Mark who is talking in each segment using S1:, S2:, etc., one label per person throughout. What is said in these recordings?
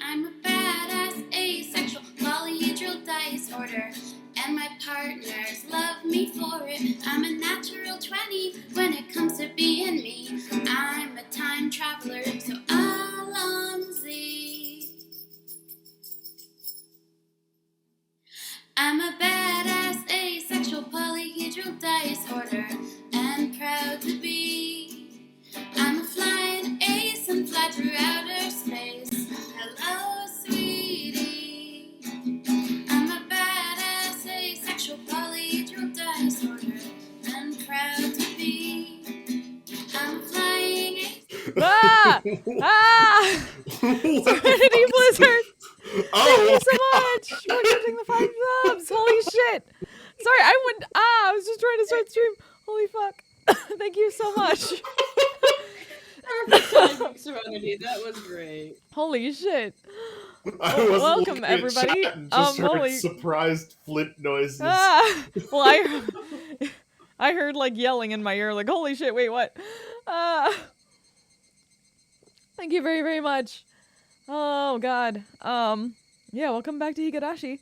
S1: I'm a badass, asexual, polyhedral disorder, and my partners love me for it. I'm a natural 20 when it comes to being me. I'm a time traveler, so Alonzi. I'm a badass, asexual, polyhedral disorder, and proud to be. I'm a flying ace and fly through outer space. Hello, sweetie. I'm a badass, asexual, polyhedral disorder, and proud to be. I'm a flying ace.
S2: Ah! Ah! Serenity Blizzard! Thank you so much for gifting the 5 subs! Holy shit! Sorry, I was just trying to start stream. Holy fuck. Thank you so much.
S3: Perfect timing, Serenity. That was great.
S2: Holy shit.
S4: I wasn't
S2: Welcome,
S4: looking at
S2: everybody.
S4: chat and just heard
S2: Holy...
S4: surprised flint noises.
S2: Well, I heard like yelling in my ear, like, holy shit, wait, what? Thank you very, very much. Oh, God. Yeah, welcome back to Higurashi.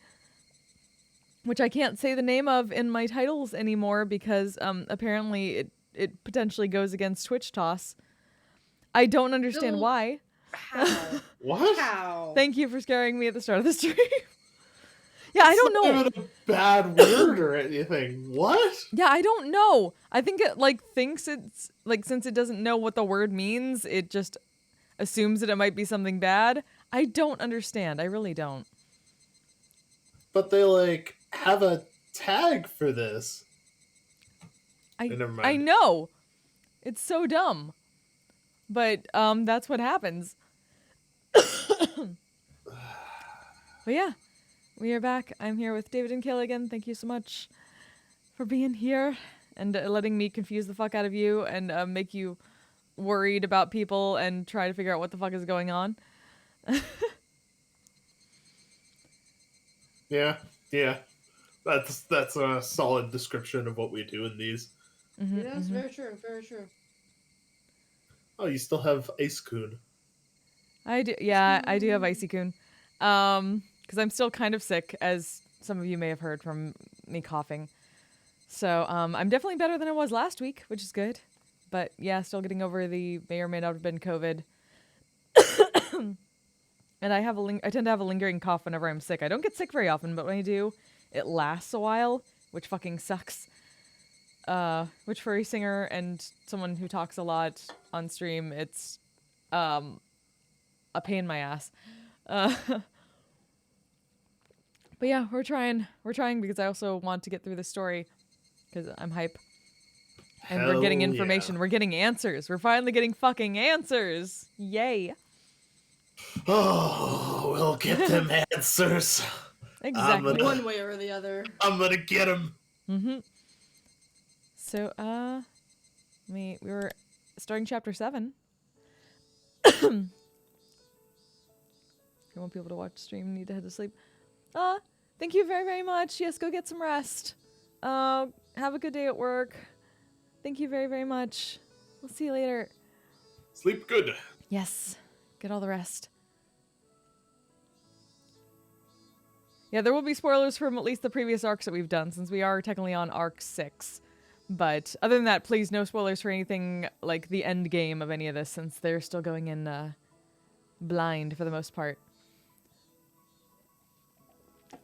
S2: Which I can't say the name of in my titles anymore because, apparently it potentially goes against Twitch toss. I don't understand why.
S3: How?
S4: What?
S3: How?
S2: Thank you for scaring me at the start of the stream. Yeah, I don't know.
S4: It's not even a bad word or anything. What?
S2: Yeah, I don't know. I think it, like, thinks it's, like, since it doesn't know what the word means, it just assumes that it might be something bad. I don't understand. I really don't.
S4: But they, like, have a tag for this. Never mind.
S2: I know. It's so dumb. But, that's what happens. But yeah, we are back. I'm here with David and Kayla again. Thank you so much for being here and letting me confuse the fuck out of you and make you worried about people and try to figure out what the fuck is going on.
S4: Yeah. That's a solid description of what we do in these.
S2: Mm-hmm,
S3: Yes, very true, very true.
S4: Oh, you still have Ice Coon.
S2: I do. Yeah, I do have Icy Coon. Because I'm still kind of sick, as some of you may have heard from me coughing. So, I'm definitely better than I was last week, which is good. But yeah, still getting over the may or may not have been COVID. And I tend to have a lingering cough whenever I'm sick. I don't get sick very often, but when I do, it lasts a while, which fucking sucks. Which for a singer and someone who talks a lot on stream, it's a pain in my ass. But yeah, we're trying because I also want to get through the story because I'm hype. And we're getting information. Yeah. We're getting answers. We're finally getting fucking answers. Yay.
S4: Oh, we'll get them answers.
S2: Exactly.
S3: One way or the other.
S4: I'm gonna get them.
S2: Mm-hmm. So, we were starting chapter 7. If you want people to watch the stream, you need to head to sleep. Thank you very, very much. Yes, go get some rest. Have a good day at work. Thank you very, very much. We'll see you later.
S4: Sleep good.
S2: Yes. Get all the rest. Yeah, there will be spoilers from at least the previous arcs that we've done, since we are technically on arc 6. But other than that, please no spoilers for anything like the end game of any of this, since they're still going in blind for the most part.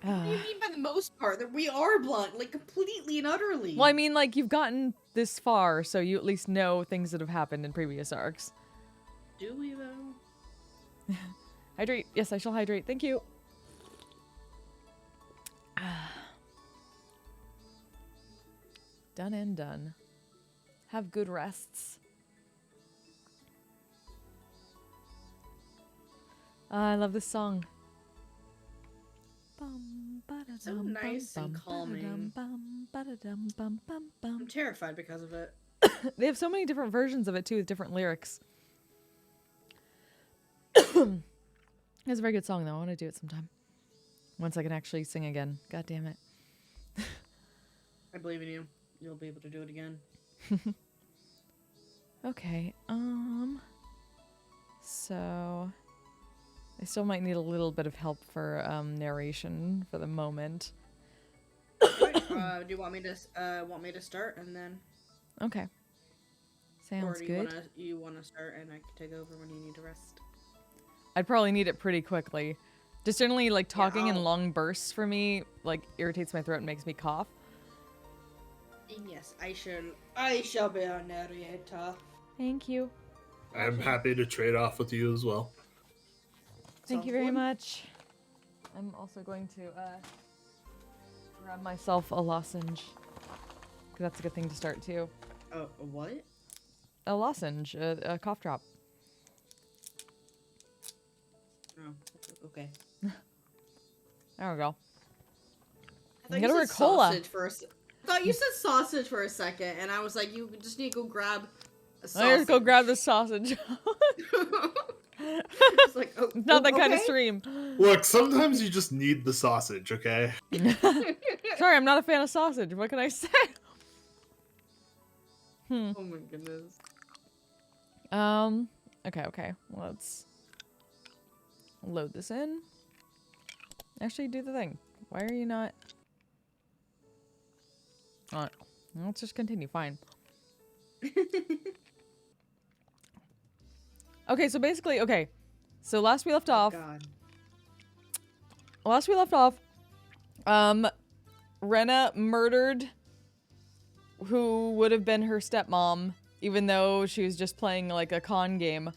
S3: What do you mean by the most part? That we are blind, like completely and utterly.
S2: Well, I mean, like, you've gotten this far, so you at least know things that have happened in previous arcs.
S3: Do we, though?
S2: Hydrate. Yes, I shall hydrate. Thank you. Done and done. Have good rests. I love this song.
S3: So nice and calming. I'm terrified because of it.
S2: They have so many different versions of it too, with different lyrics. It's a very good song though. I want to do it sometime. Once I can actually sing again. God damn it.
S3: I believe in you. You'll be able to do it again.
S2: Okay, so I still might need a little bit of help for narration for the moment.
S3: Do you want me to start and then,
S2: Okay.
S3: or
S2: Sounds
S3: do
S2: good.
S3: you wanna start and I can take over when you need to rest?
S2: I'd probably need it pretty quickly. Just generally, like, talking in
S3: I'll-
S2: long bursts for me, like, irritates my throat and makes me cough.
S3: Yes, I shall be a narrator.
S2: Thank you.
S4: I'm happy to trade off with you as well.
S2: Thank you
S3: Sounds
S2: very
S3: good.
S2: much. I'm also going to grab myself a lozenge. 'Cause that's a good thing to start too.
S3: What?
S2: A lozenge, a cough drop.
S3: Oh, okay.
S2: There we go.
S3: I thought
S2: Get
S3: you
S2: a
S3: said
S2: Ricola.
S3: sausage for a se- I thought you said sausage for a second, and I was like, you just need to go grab a sausage.
S2: I just go grab the sausage.
S3: It's like, oh,
S2: Not that kind of
S3: okay.
S2: stream.
S4: Look, sometimes you just need the sausage, okay?
S2: Sorry, I'm not a fan of sausage. What can I say?
S3: Oh my goodness.
S2: Okay. Let's load this in. Actually, do the thing. Why are you not? Alright. Let's just continue. Fine. Okay, so basically, okay. So last we left off,
S3: God.
S2: Rena murdered who would have been her stepmom, even though she was just playing like a con game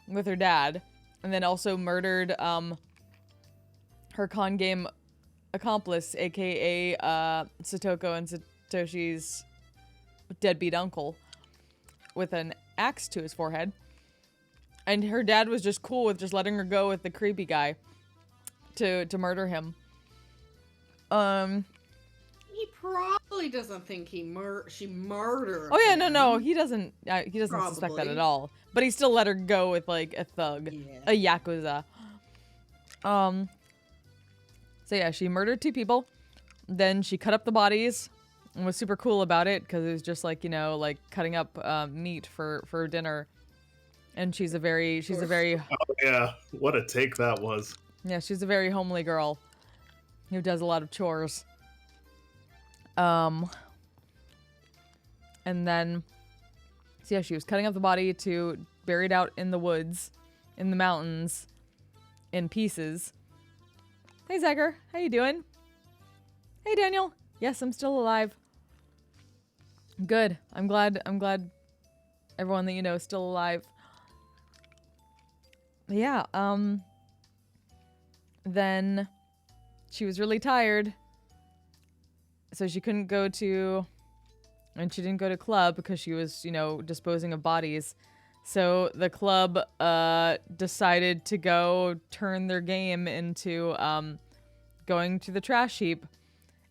S2: with her dad, and then also murdered her con game accomplice, aka Satoko and Satoshi's deadbeat uncle, with an axe to his forehead. And her dad was just cool with just letting her go with the creepy guy to murder him.
S3: He probably doesn't think she murdered.
S2: Oh yeah,
S3: him.
S2: no, he doesn't suspect that
S3: Probably.
S2: at all. But he still let her go with like a thug,
S3: Yeah.
S2: a yakuza. So yeah, she murdered 2 people. Then she cut up the bodies and was super cool about it because it was just like, you know, like cutting up meat for dinner. And she's a very
S4: Oh yeah, what a take that was.
S2: yeah, she's a very homely girl who does a lot of chores. And then, so yeah, she was cutting up the body to bury it out in the woods, in the mountains, in pieces. Hey, Zegger, how you doing? Hey, Daniel. Yes, I'm still alive. Good. I'm glad everyone that you know is still alive. Yeah, then she was really tired, so she couldn't go to, and she didn't go to club because she was, you know, disposing of bodies. So the club decided to go turn their game into going to the trash heap,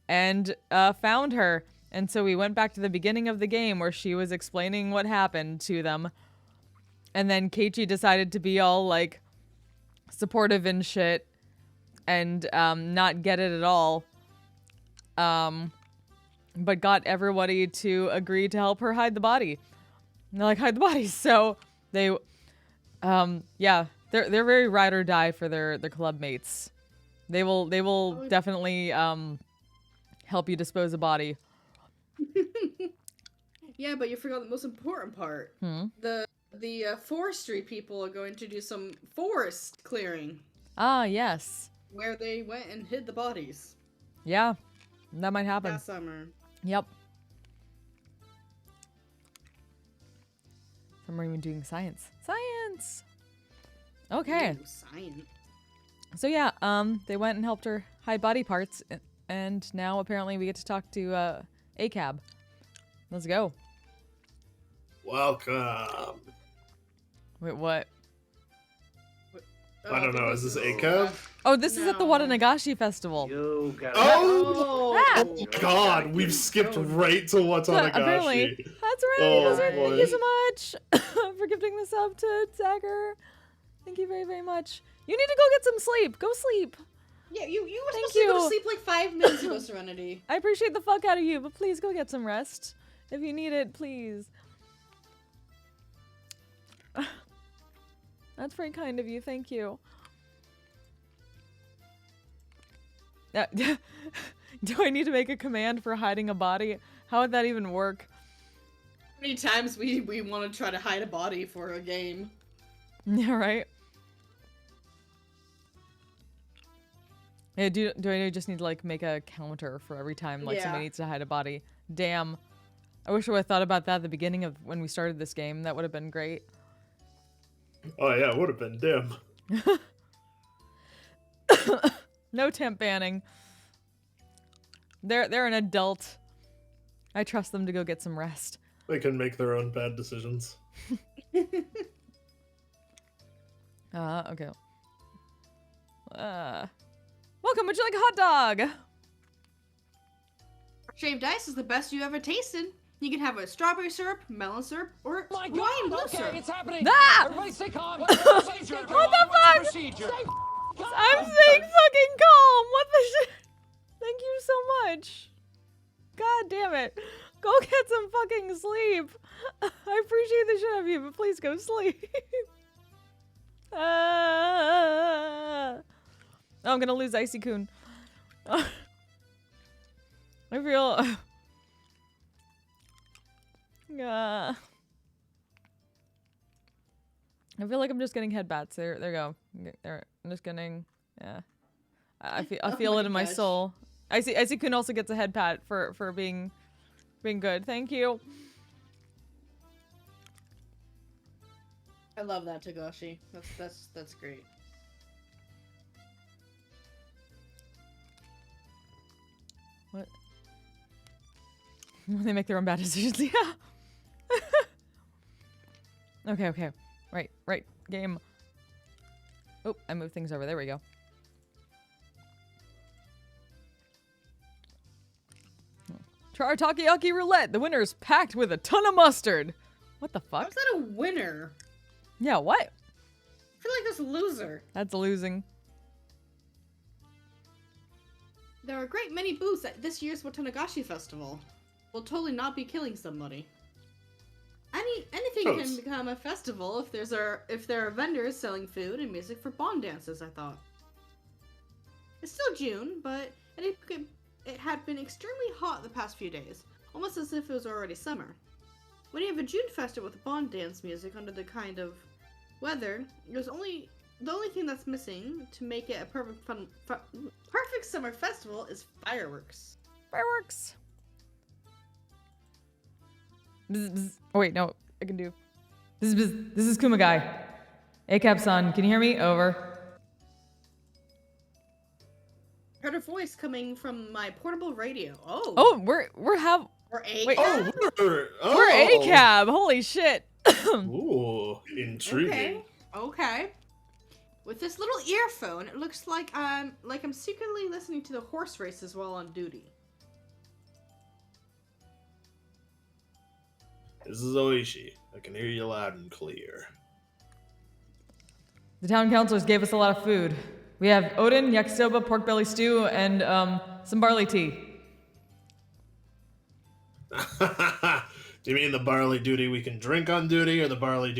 S2: and found her. And so we went back to the beginning of the game where she was explaining what happened to them. And then Keiichi decided to be all, like, supportive and shit and not get it at all. But got everybody to agree to help her hide the body. And they're like, hide the body. So they, yeah, they're very ride or die for their club mates. They will definitely help you dispose a body.
S3: Yeah, but you forgot the most important part. The forestry people are going to do some forest clearing
S2: Ah, yes.
S3: where they went and hid the bodies
S2: Yeah, that might happen.
S3: last summer.
S2: Yep. Some are even doing science. Science! Okay.
S3: Ooh, science.
S2: So yeah, they went and helped her hide body parts, and now apparently we get to talk to ACAB. Let's go.
S4: Welcome.
S2: Wait, what?
S4: I don't know, is this
S3: think
S4: ACAB?
S2: Oh, this is at the
S3: No.
S2: Watanagashi Festival.
S5: You got
S4: Oh!
S2: Ah!
S4: Oh god, we've skipped right to what's
S2: So,
S4: on
S2: apparently,
S4: Agashi.
S2: that's right.
S4: Oh,
S2: That's right. Thank you
S4: boy.
S2: so much for gifting this up to Zagger. Thank you very, very much. You need to go get some sleep. Go sleep.
S3: Yeah, you were
S2: Thank
S3: supposed to go
S2: you.
S3: to sleep like 5 minutes ago, Serenity.
S2: I appreciate the fuck out of you, but please go get some rest. If you need it, please. That's very kind of you. Thank you. Do I need to make a command for hiding a body? How would that even work?
S3: How many times we want to try to hide a body for a game?
S2: Yeah, right? Yeah, do I just need to, like, make a counter for every time, like, somebody needs to hide a body? Damn. I wish I would have thought about that at the beginning of when we started this game. That would have been great.
S4: Oh yeah, it would have been dim.
S2: No temp banning. They're an adult. I trust them to go get some rest.
S4: They can make their own bad decisions.
S2: Okay. Welcome, would you like a hot dog?
S3: Shaved ice is the best you ever tasted. You can have a strawberry syrup, melon syrup, or wine blue syrup.
S5: It's happening.
S2: Ah!
S5: Everybody stay calm.
S2: What the fuck? I'm staying fucking calm. What the shit? Thank you so much. God damn it. Go get some fucking sleep. I appreciate the shit out of you, but please go sleep. Oh, I'm gonna lose Icy-kun. I feel... I feel like I'm just getting head bats. There you go. There, I'm just getting... Yeah. I feel it in my soul. Icy-kun also gets a head pat for being good. Thank you.
S3: I love that, Togashi. That's great.
S2: What? They make their own bad decisions. Yeah. Okay. Right. Game. Oh, I moved things over. There we go. Try our takoyaki roulette. The winner's packed with a ton of mustard. What the fuck?
S3: How's that a winner?
S2: Yeah, what?
S3: I feel like that's a loser.
S2: That's losing.
S3: There are a great many booths at this year's Watanagashi Festival. We'll totally not be killing somebody. Anything can become a festival if there are vendors selling food and music for bond dances, I thought. It's still June, but it had been extremely hot the past few days, almost as if it was already summer. When you have a June festival with bond dance music under the kind of weather, the only thing that's missing to make it a perfect summer festival is fireworks.
S2: Fireworks. Bzz, bzz. Oh wait, no, I can do. This is Kumagai. ACAB-san, can you hear me? Over.
S3: Heard a voice coming from my portable radio. Oh.
S2: Oh, we're ACAB.
S3: Wait.
S2: We're ACAB. Holy shit.
S4: Ooh, intriguing.
S3: Okay. With this little earphone, it looks like I'm secretly listening to the horse races while on duty.
S4: This is Oishi. I can hear you loud and clear.
S2: The town councilors gave us a lot of food. We have Odin, yakisoba, pork belly stew, and some barley tea.
S4: Do you mean the barley duty we can drink on duty, or the barley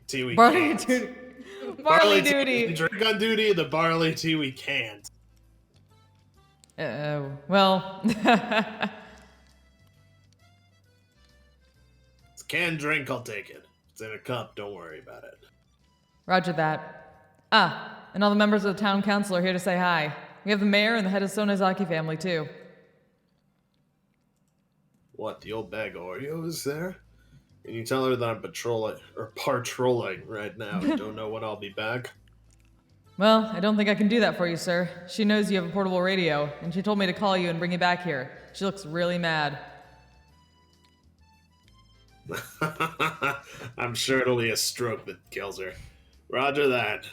S4: tea we
S2: Barley
S4: can't?
S2: duty.
S4: Barley
S2: Barley
S4: tea we
S2: duty.
S4: can drink on duty, the barley tea we can't.
S2: Well.
S4: It's a canned drink, I'll take it. It's in a cup, don't worry about it.
S2: Roger that. Ah, and all the members of the town council are here to say hi. We have the mayor and the head of Sonozaki family, too.
S4: What, the old bag of Oreos there? Can you tell her that I'm patrolling right now? I don't know when I'll be back.
S2: Well, I don't think I can do that for you, sir. She knows you have a portable radio, and she told me to call you and bring you back here. She looks really mad.
S4: I'm sure it'll be a stroke that kills her. Roger that.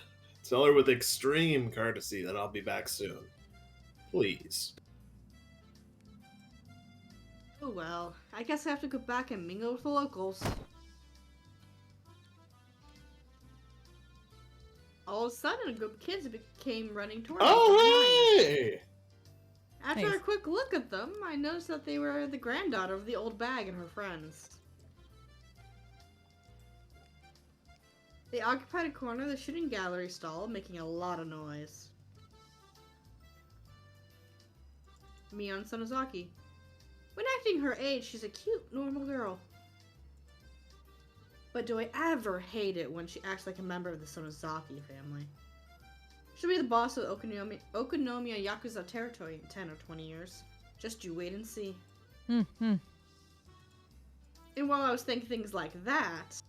S4: Tell her with extreme courtesy that I'll be back soon. Please.
S3: Oh well, I guess I have to go back and mingle with the locals. All of a sudden, a group of kids came running towards us.
S4: Oh, hey!
S3: After
S2: Thanks.
S3: a quick look at them, I noticed that they were the granddaughter of the old bag and her friends. They occupied a corner of the shooting gallery stall, making a lot of noise. Mion Sonozaki. When acting her age, she's a cute, normal girl. But do I ever hate it when she acts like a member of the Sonozaki family. She'll be the boss of Okonomiya Yakuza territory in 10 or 20 years. Just you wait and see.
S2: Hmm.
S3: And while I was thinking things like that,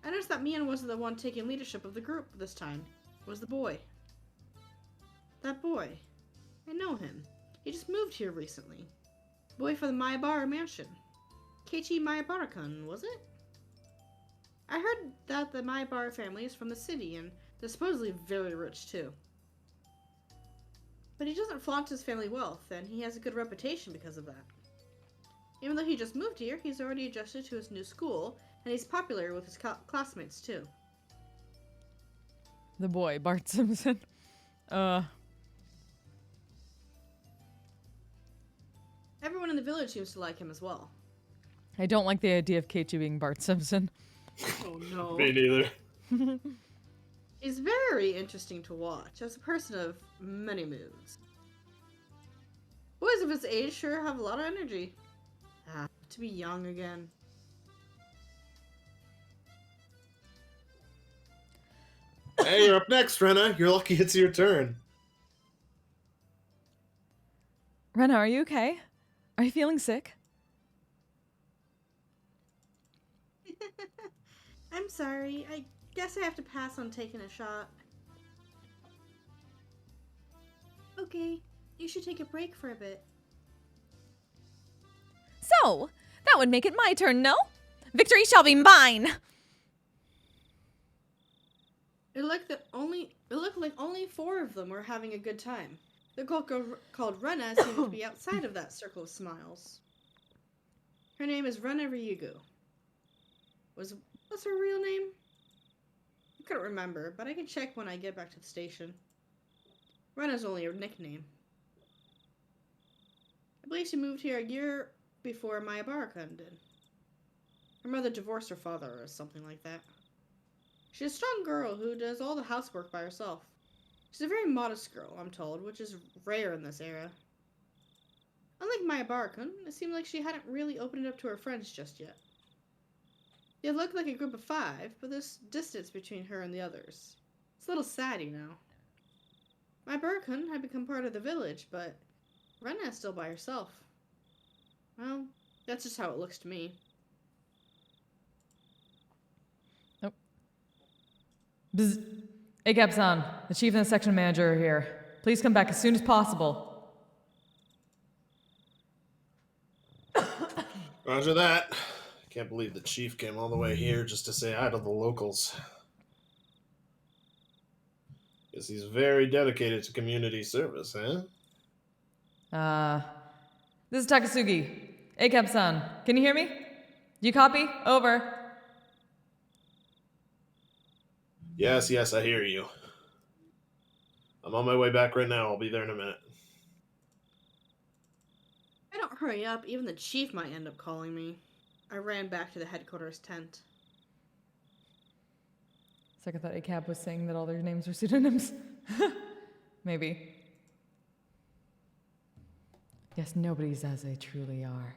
S3: I noticed that Mion wasn't the one taking leadership of the group this time. It was the boy. That boy. I know him. He just moved here recently. Boy from the Maibara mansion. Keiichi Maibara-kun, was it? I heard that the Maibara family is from the city, and they're supposedly very rich too. But he doesn't flaunt his family wealth, and he has a good reputation because of that. Even though he just moved here, he's already adjusted to his new school, and he's popular with his classmates too.
S2: The boy, Bart Simpson.
S3: Everyone in the village seems to like him as well.
S2: I don't like the idea of Keiichi being Bart Simpson.
S3: Oh no.
S4: Me neither.
S3: He's very interesting to watch, as a person of many moods. Boys of his age sure have a lot of energy. To be young again.
S4: Hey, you're up next, Rena. You're lucky it's your turn.
S2: Rena, are you okay? Are you feeling sick?
S3: I'm sorry. I guess I have to pass on taking a shot. Okay, you should take a break for a bit.
S2: So, that would make it my turn, no? Victory shall be mine!
S3: It looked like only 4 of them were having a good time. The girl called Rena seemed to be outside of that circle of smiles. Her name is Rena Ryugu. What's her real name? I couldn't remember, but I can check when I get back to the station. Rena's only her nickname. I believe she moved here a year before Maibara-kun did. Her mother divorced her father or something like that. She's a strong girl who does all the housework by herself. She's a very modest girl, I'm told, which is rare in this era. Unlike Maibara-kun, it seemed like she hadn't really opened it up to her friends just yet. They looked like a group of 5, but there's distance between her and the others. It's a little sad, you know. Maibara-kun had become part of the village, but Rena is still by herself. Well, that's just how it looks to me.
S2: Nope. Bzz. Agab-san, the chief and the section manager are here. Please come back as soon as possible.
S4: Roger that. Can't believe the chief came all the way here just to say hi to the locals. Guess he's very dedicated to community service, huh?
S2: This is Takasugi. Agab-san, can you hear me? Do you copy? Over.
S4: Yes, I hear you. I'm on my way back right now. I'll be there in a minute.
S3: If I don't hurry up, even the chief might end up calling me. I ran back to the headquarters tent.
S2: It's like I thought Agab was saying that all their names are pseudonyms. Maybe. Yes, nobody's as they truly are.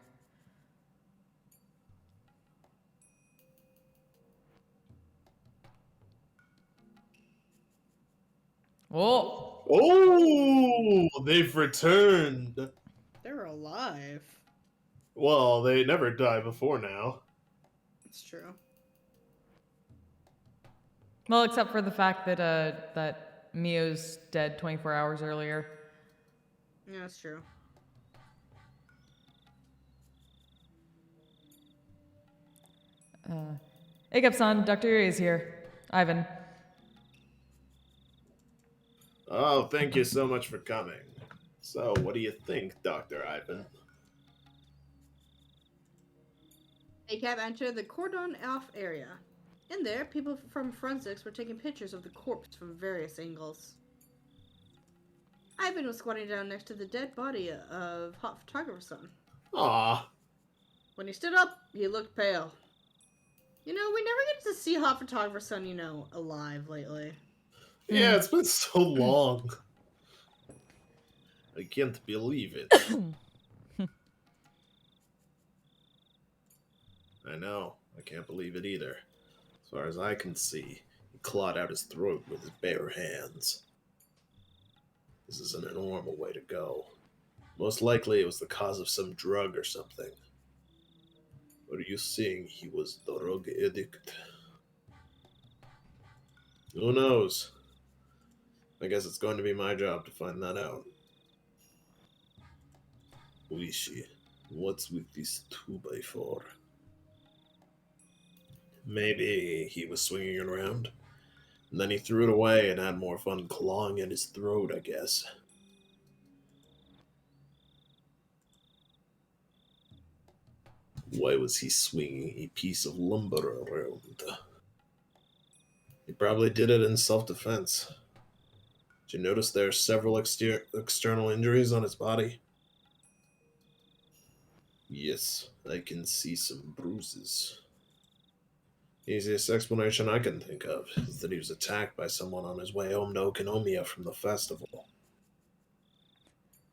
S2: Oh!
S4: Oh, they've returned.
S3: They're alive.
S4: Well, they never die before now.
S3: It's true.
S2: Well, except for the fact that that Mio's dead 24 hours earlier.
S3: Yeah, that's true.
S2: Agab-san, Dr. Yuri is here. Ivan.
S4: Oh, thank you so much for coming. So, what do you think, Dr. Ivan?
S3: Acab entered the cordon off area. In there, people from forensics were taking pictures of the corpse from various angles. Ivan was squatting down next to the dead body of hot photographer's son.
S4: Aw.
S3: When he stood up, he looked pale. You know, we never get to see hot photographer's son, alive lately.
S4: Yeah, it's been so long. I can't believe it. I know, I can't believe it either. As far as I can see, he clawed out his throat with his bare hands. This isn't a normal way to go. Most likely it was the cause of some drug or something. Are you saying he was drug addict? Who knows? I guess it's going to be my job to find that out. Oishi, what's with this 2x4? Maybe he was swinging it around, and then he threw it away and had more fun clawing at his throat, I guess. Why was he swinging a piece of lumber around? He probably did it in self-defense. Did you notice there are several external injuries on his body? Yes, I can see some bruises. Easiest explanation I can think of is that he was attacked by someone on his way home to Okinomiya from the festival.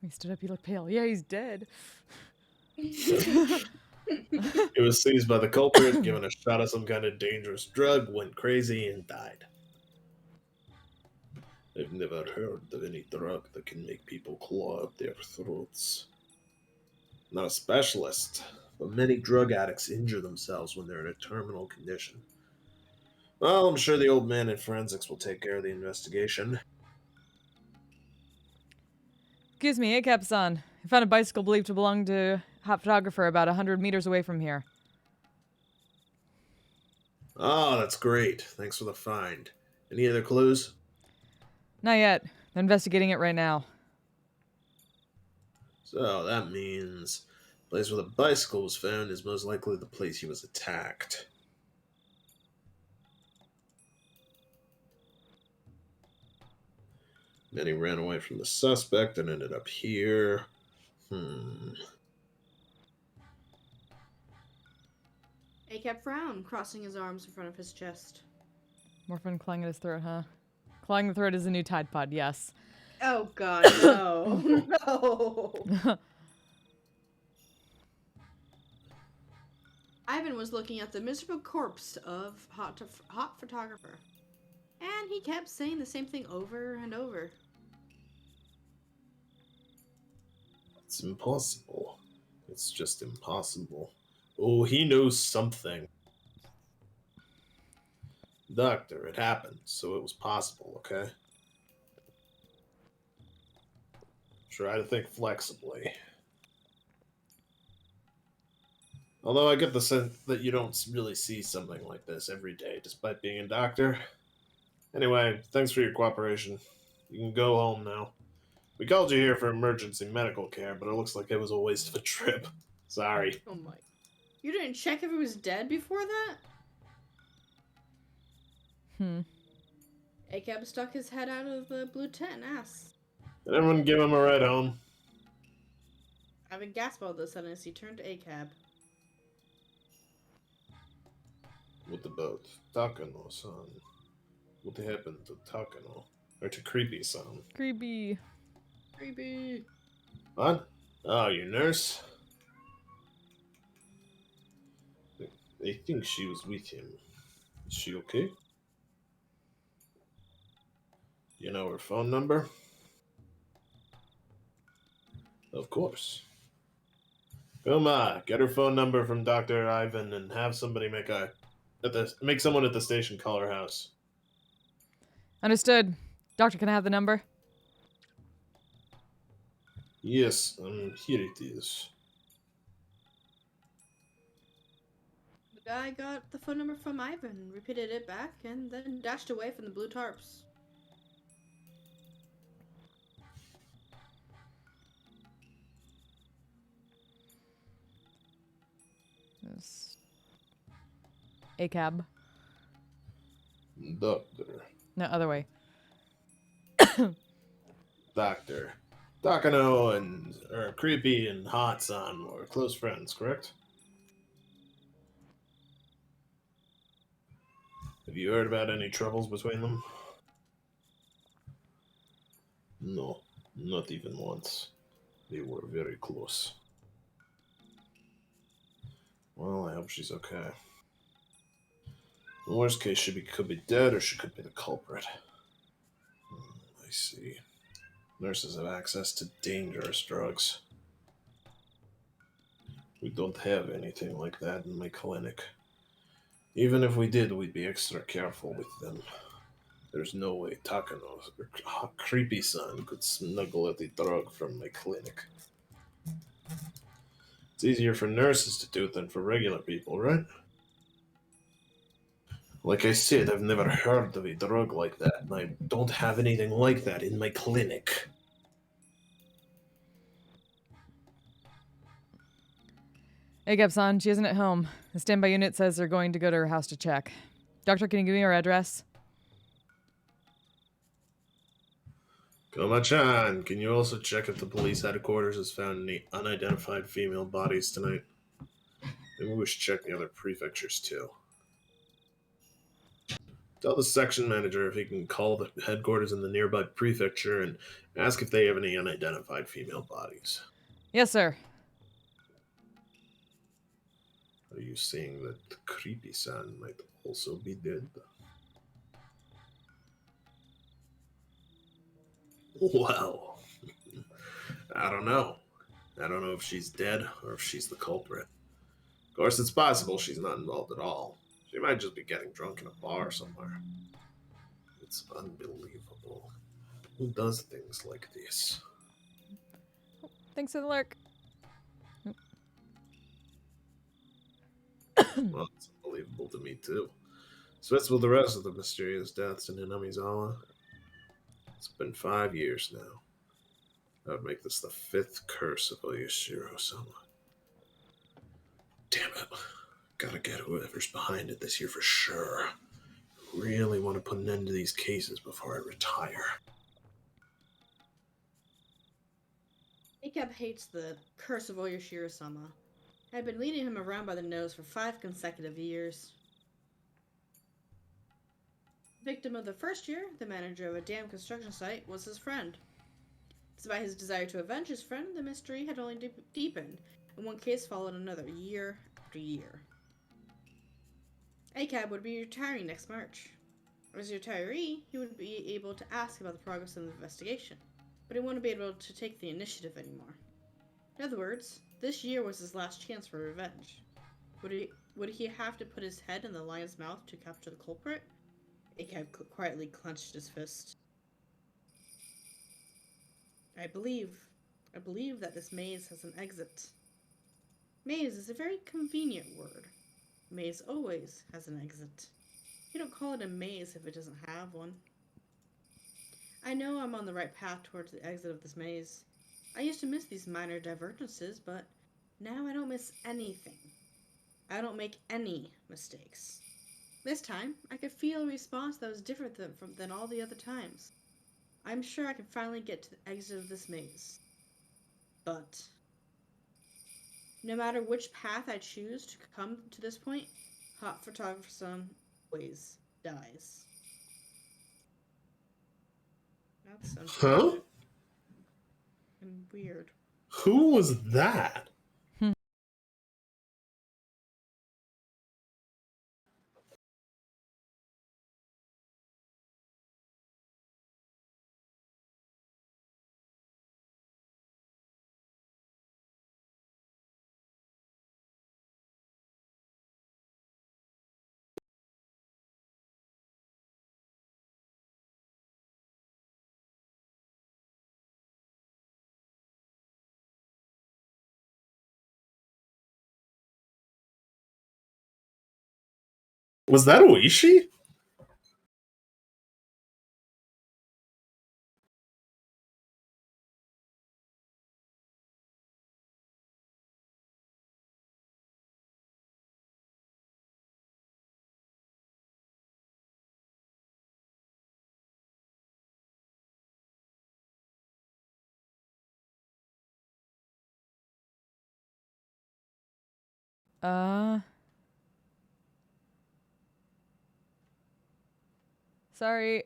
S2: He stood up, he looked pale. Yeah, he's dead.
S4: He was seized by the culprit, given a shot of some kind of dangerous drug, went crazy, and died. I've never heard of any drug that can make people claw at their throats. Not a specialist, but many drug addicts injure themselves when they're in a terminal condition. Well, I'm sure the old man in forensics will take care of the investigation.
S2: Excuse me, Acap-san. I found a bicycle believed to belong to a hot photographer about 100 meters away from here.
S4: Oh, that's great. Thanks for the find. Any other clues?
S2: Not yet. They're investigating it right now.
S4: So that means the place where the bicycle was found is most likely the place he was attacked. Then he ran away from the suspect and ended up here.
S3: Acap frowned, crossing his arms in front of his chest.
S2: More fun clawing at his throat, huh? Clawing the throat is a new Tide Pod, yes.
S3: Oh god, no. No. Ivan was looking at the miserable corpse of hot photographer. And he kept saying the same thing over and over.
S4: It's impossible. It's just impossible. Oh, he knows something. Doctor, it happened, so it was possible, okay? Try to think flexibly. Although I get the sense that you don't really see something like this every day, despite being a doctor. Anyway, thanks for your cooperation. You can go home now. We called you here for emergency medical care, but it looks like it was a waste of a trip. Sorry.
S3: Oh my. You didn't check if he was dead before that? Acap stuck his head out of the blue tent and asked.
S4: Did everyone give him a ride home?
S3: Ivan gasped all of a sudden as he turned to Acap.
S4: What about Takano-san? What happened to Takano? Or to Creepy-san?
S2: Creepy.
S3: Creepy.
S4: What? Oh, your nurse? I think she was with him. Is she okay? You know her phone number? Of course. Goma, get her phone number from Dr. Ivan and have somebody make someone at the station call her house.
S2: Understood. Doctor, can I have the number?
S4: Yes, here it is.
S3: The guy got the phone number from Ivan, repeated it back, and then dashed away from the blue tarps.
S2: Yes. A cab.
S4: Doctor.
S2: No, other way.
S4: Doctor. Takano and Creepy and Hot-san were close friends, correct? Have you heard about any troubles between them? No. Not even once. They were very close. Well, I hope she's okay. In the worst case, she could be dead or she could be the culprit. I see. Nurses have access to dangerous drugs. We don't have anything like that in my clinic. Even if we did, we'd be extra careful with them. There's no way Takano's creepy son could snuggle at a drug from my clinic. It's easier for nurses to do it than for regular people, right? Like I said, I've never heard of a drug like that, and I don't have anything like that in my clinic.
S2: Hey, Gepson, she isn't at home. The standby unit says they're going to go to her house to check. Doctor, can you give me her address?
S4: Koma-chan, can you also check if the police headquarters has found any unidentified female bodies tonight? Maybe we should check the other prefectures too. Tell the section manager if he can call the headquarters in the nearby prefecture and ask if they have any unidentified female bodies.
S2: Yes, sir.
S4: Are you saying that the creepy son might also be dead? Well, I don't know. I don't know if she's dead or if she's the culprit. Of course, it's possible she's not involved at all. She might just be getting drunk in a bar somewhere. It's unbelievable. Who does things like this?
S2: Thanks for the lurk.
S4: Well, it's unbelievable to me, too. So that's with the rest of the mysterious deaths in Hinamizawa. It's been 5 years now. That would make this the 5th curse of Oyashiro-sama. Damn it. Gotta get whoever's behind it this year for sure. Really want to put an end to these cases before I retire.
S3: Akab hates the curse of Oyashiro-sama. I had been leading him around by the nose for 5 consecutive years. Victim of the first year, the manager of a damn construction site was his friend. Despite his desire to avenge his friend, the mystery had only deepened, and one case followed another, year after year. ACAB would be retiring next March. As a retiree, he would be able to ask about the progress of the investigation, but he wouldn't be able to take the initiative anymore. In other words, this year was his last chance for revenge. Would he have to put his head in the lion's mouth to capture the culprit? ACAB quietly clenched his fist. I believe that this maze has an exit. Maze is a very convenient word. Maze always has an exit. You don't call it a maze if it doesn't have one. I know I'm on the right path towards the exit of this maze. I used to miss these minor divergences, but now I don't miss anything. I don't make any mistakes. This time, I could feel a response that was different than all the other times. I'm sure I can finally get to the exit of this maze. But no matter which path I choose to come to this point, Hot Photographer Son always dies. That's unfortunate.
S4: Huh?
S3: And weird.
S4: Who was that? Was that Oishi?
S2: Sorry.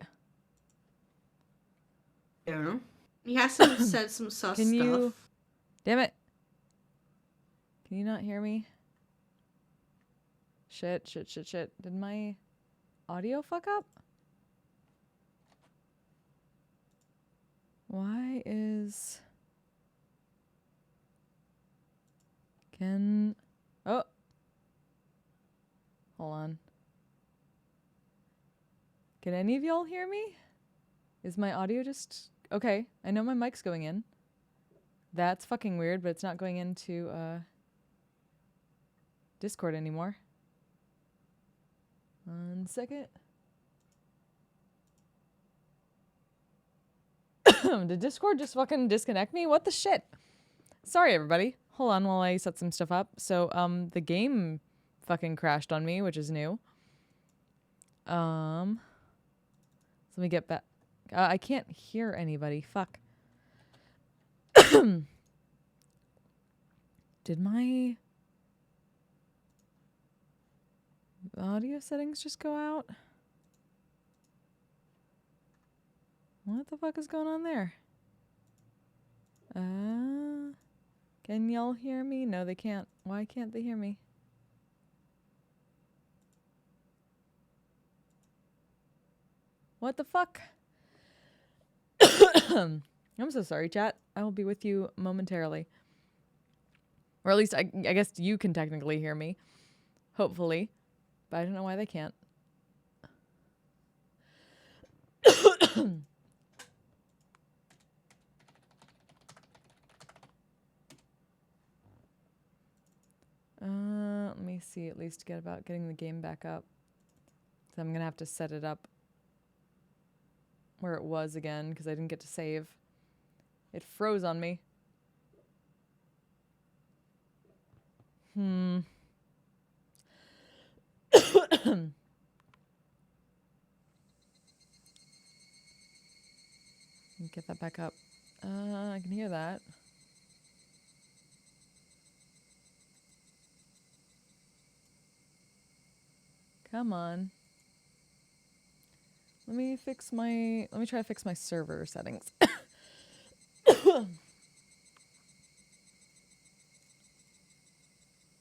S3: Yeah. He has to have said some sus
S2: Can you...
S3: stuff.
S2: Damn it. Can you not hear me? Shit. Did my audio fuck up? Why is... Oh. Hold on. Can any of y'all hear me? Is my audio just... Okay, I know my mic's going in. That's fucking weird, but it's not going into Discord anymore. 1 second. Did Discord just fucking disconnect me? What the shit? Sorry, everybody. Hold on while I set some stuff up. So, the game fucking crashed on me, which is new. So let me get back. I can't hear anybody. Fuck. Did my audio settings just go out? What the fuck is going on there? Can y'all hear me? No, they can't. Why can't they hear me? What the fuck? I'm so sorry, chat. I will be with you momentarily. Or at least I guess you can technically hear me. Hopefully. But I don't know why they can't. Let me see, at least get about getting the game back up. So I'm gonna have to set it up where it was again, because I didn't get to save. It froze on me. Get that back up. I can hear that. Come on. Let me try to fix my server settings.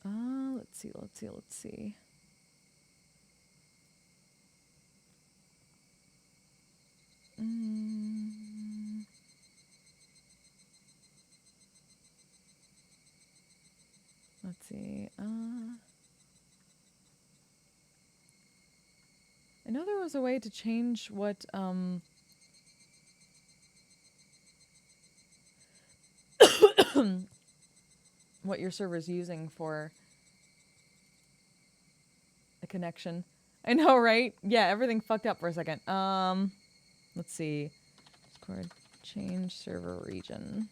S2: Let's see. Let's see. I know there was a way to change what what your server's using for a connection. I know, right? Yeah, everything fucked up for a second. Let's see. Discord, change server region.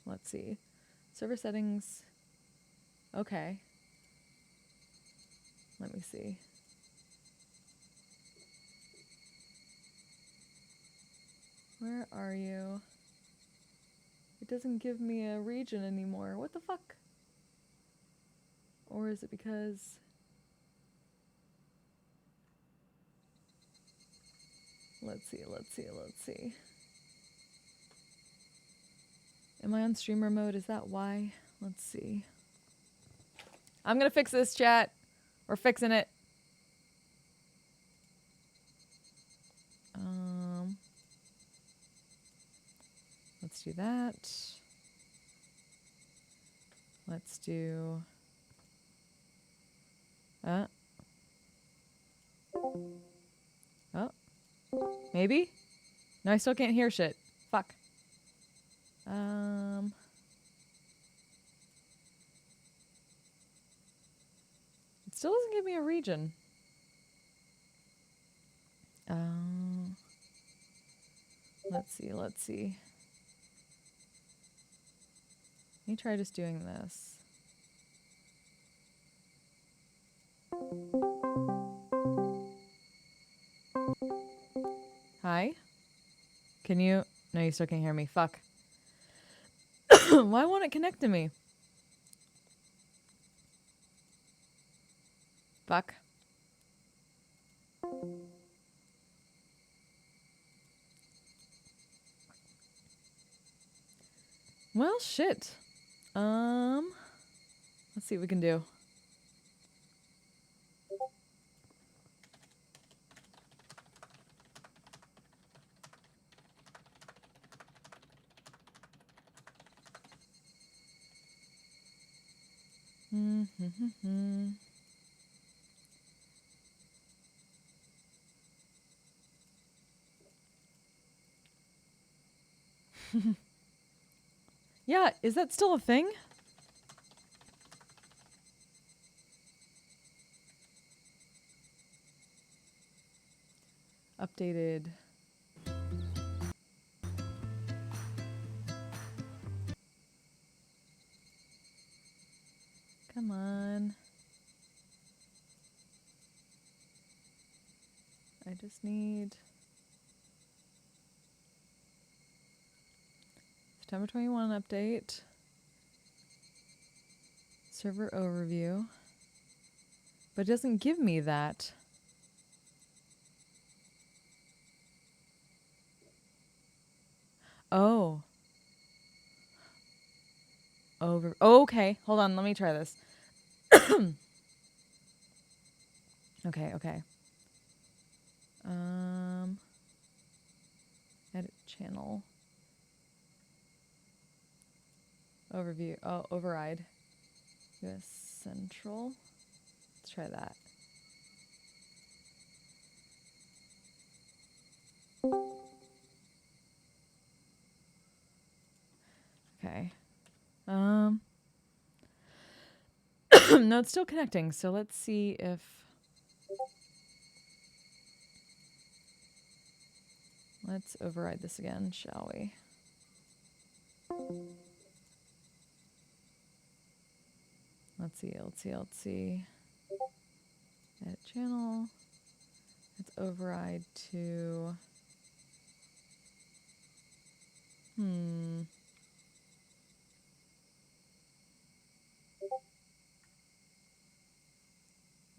S2: Let's see. Server settings. Okay. Let me see. Where are you? It doesn't give me a region anymore. What the fuck? Or is it because... Let's see. Am I on streamer mode? Is that why? Let's see. I'm gonna fix this, chat. We're fixing it. Let's do that. Let's do... Oh. Maybe? No, I still can't hear shit. Fuck. It still doesn't give me a region. Let's see. Let me try just doing this. Hi? Can you... No, you still can't hear me. Fuck. Why won't it connect to me? Fuck. Well, shit. Let's see what we can do. Yeah, is that still a thing? Updated. Come on. I just need September 21 update. Server overview. But it doesn't give me that. Oh. Okay, hold on, let me try this. Okay. Edit channel. Overview. Oh, override. US Central. Let's try that. Okay. No, it's still connecting, so let's see if... Let's override this again, shall we? Let's see. Edit channel. Let's override to...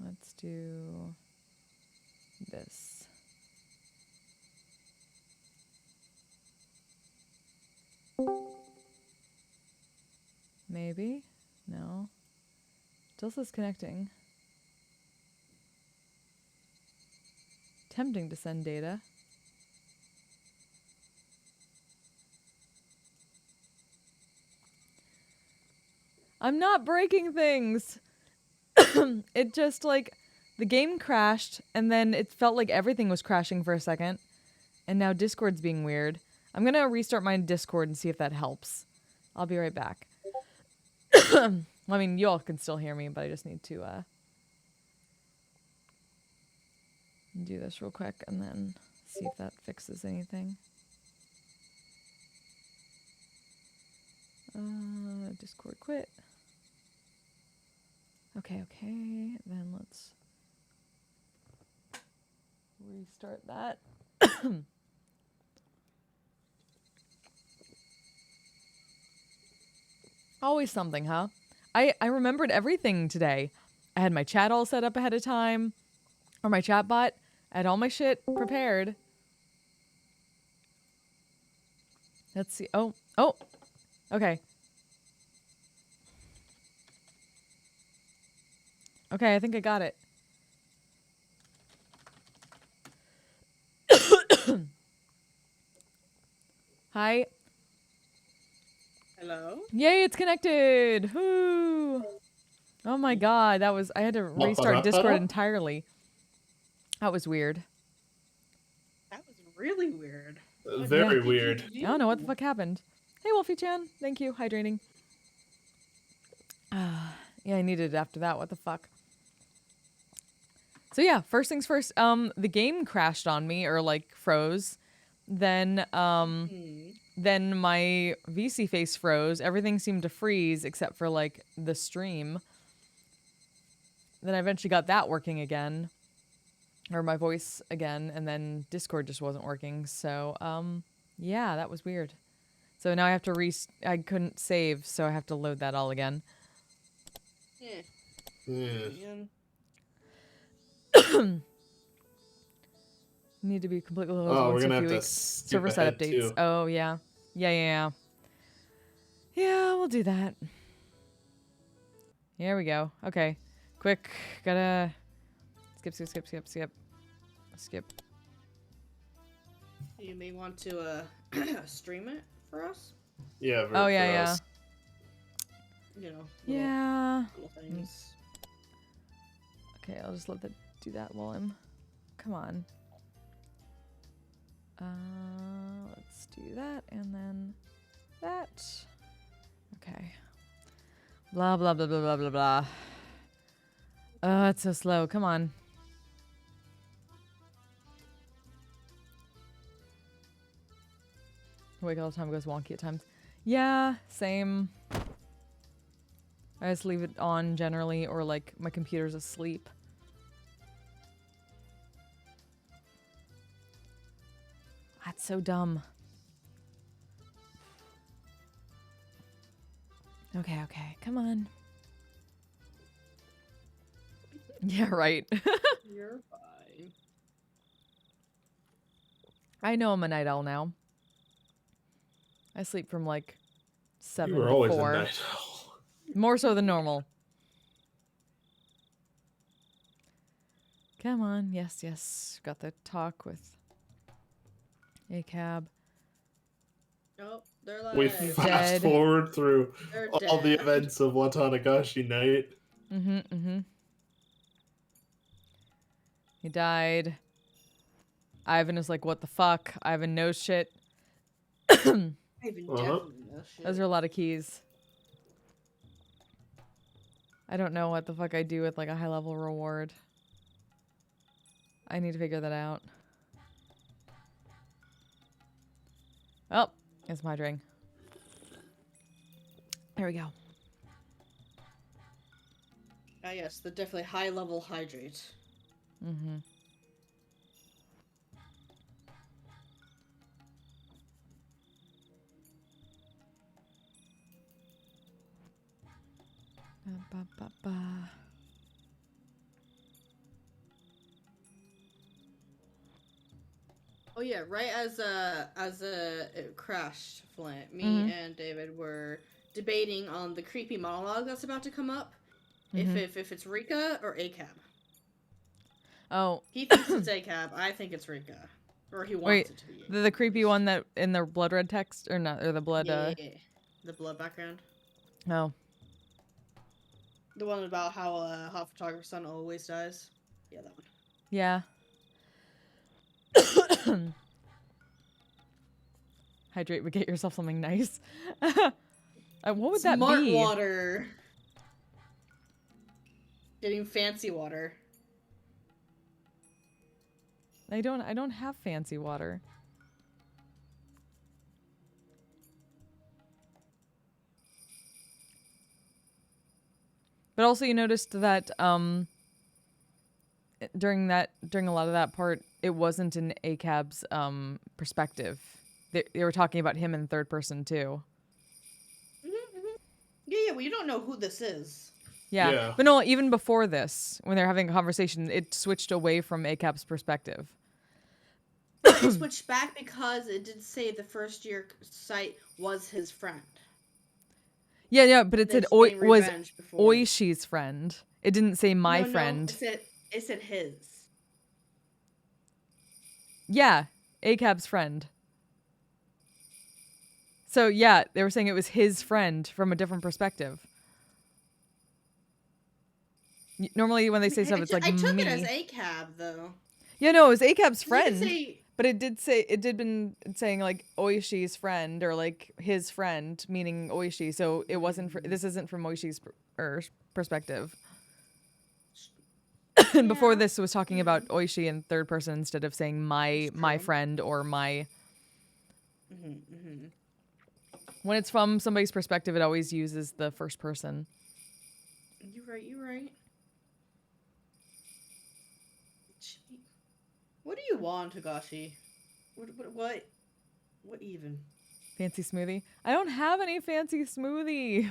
S2: Let's do this. Maybe? No. Still says connecting. Attempting to send data. I'm not breaking things! It just, like, the game crashed, and then it felt like everything was crashing for a second. And now Discord's being weird. I'm gonna restart my Discord and see if that helps. I'll be right back. I mean, you all can still hear me, but I just need to, do this real quick and then see if that fixes anything. Discord quit. Okay. Then let's restart that. Always something, huh? I remembered everything today. I had my chat all set up ahead of time. Or my chat bot. I had all my shit prepared. Let's see. Oh. Okay. Okay, I think I got it. Hi.
S3: Hello?
S2: Yay, it's connected. Woo. Oh my god, I had to restart Discord entirely. That was weird.
S3: That was really weird.
S4: Very weird.
S2: I don't know what the fuck happened. Hey, Wolfie-chan. Thank you. Hydrating. Yeah, I needed it after that. What the fuck? So yeah, first things first, the game crashed on me, or like froze. Then my VC face froze. Everything seemed to freeze except for like the stream. Then I eventually got that working again. Or my voice again, and then Discord just wasn't working. So, yeah, that was weird. So now I have to I couldn't save, so I have to load that all again.
S4: Yeah.
S2: Need to be completely closed
S4: Oh, we're
S2: once a
S4: gonna
S2: few
S4: have to
S2: weeks.
S4: skip
S2: Server side
S4: ahead
S2: updates.
S4: too.
S2: Oh, yeah. Yeah. Yeah, we'll do that. Here we go. Okay. Quick. Gotta skip.
S3: You may want to stream it for us.
S4: Yeah.
S2: Oh,
S4: For
S2: yeah.
S4: us.
S3: You know.
S2: Yeah.
S3: Little things.
S2: Okay, I'll just let that do that while I'm... Come on. Let's do that, and then that. Okay. Blah, blah, blah, blah, blah, blah, blah. Oh, it's so slow. Come on. Wake all the time goes wonky at times. Yeah, same. I just leave it on generally, or like my computer's asleep. That's so dumb. Okay. Come on. Yeah, right.
S3: You're fine.
S2: I know I'm a night owl now. I sleep from like 7
S4: You were
S2: to
S4: always
S2: 4.
S4: a night owl.
S2: More so than normal. Come on. Yes. Got the talk with ACAB.
S3: Oh, they're like
S4: We
S2: He's
S4: fast
S2: dead.
S4: forward through
S3: they're
S4: all the
S3: dead.
S4: events of Watanagashi Night.
S2: Mm-hmm. He died. Ivan is like, what the fuck? Ivan knows shit.
S3: I even
S4: Uh-huh.
S3: definitely know shit.
S2: Those are a lot of keys. I don't know what the fuck I do with like a high level reward. I need to figure that out. Oh, it's my drink. There we go.
S3: Ah, yes, the definitely high level hydrate.
S2: Mm-hmm. Ba.
S3: Oh yeah, right as it crashed, Flint, me
S2: Mhm.
S3: and David were debating on the creepy monologue that's about to come up.
S2: Mhm.
S3: If it's Rika or ACAB.
S2: Oh,
S3: He thinks it's ACAB. I think it's Rika, or he wants
S2: wait,
S3: it to be.
S2: the creepy one that in the blood red text or not, or the blood.
S3: Yeah, the blood background.
S2: Oh,
S3: The one about how hot photographer's son always dies. Yeah, that one.
S2: yeah. Hydrate, but get yourself something nice. What would that
S3: Smart
S2: be?
S3: water. Getting fancy water.
S2: I don't have fancy water. But also you noticed that during a lot of that part, it wasn't in ACAB's perspective. They were talking about him in third person too.
S3: Yeah, well, you don't know who this is.
S2: Yeah.
S4: Yeah.
S2: But no, even before this, when they're having a conversation, it switched away from ACAB's perspective.
S3: It switched back because it did say the first year site was his friend.
S2: Yeah, but it said
S3: It's getting
S2: was
S3: revenge before.
S2: Oishi's friend. It didn't say my
S3: No,
S2: friend.
S3: it said his.
S2: Yeah, ACAB's friend. So yeah, they were saying it was his friend from a different perspective. Normally when they say stuff, it's like
S3: I took
S2: me.
S3: it as ACAB though.
S2: Yeah, no, it was ACAB's
S3: You
S2: friend.
S3: could say,
S2: But it did been saying like Oishi's friend or like his friend, meaning Oishi. So it wasn't. This isn't from Oishi's perspective. And before this was talking about Oishi in third person instead of saying my friend or my. When it's from somebody's perspective, it always uses the first person.
S3: You're right. What do you want, Tagashi? What even?
S2: Fancy smoothie? I don't have any fancy smoothie.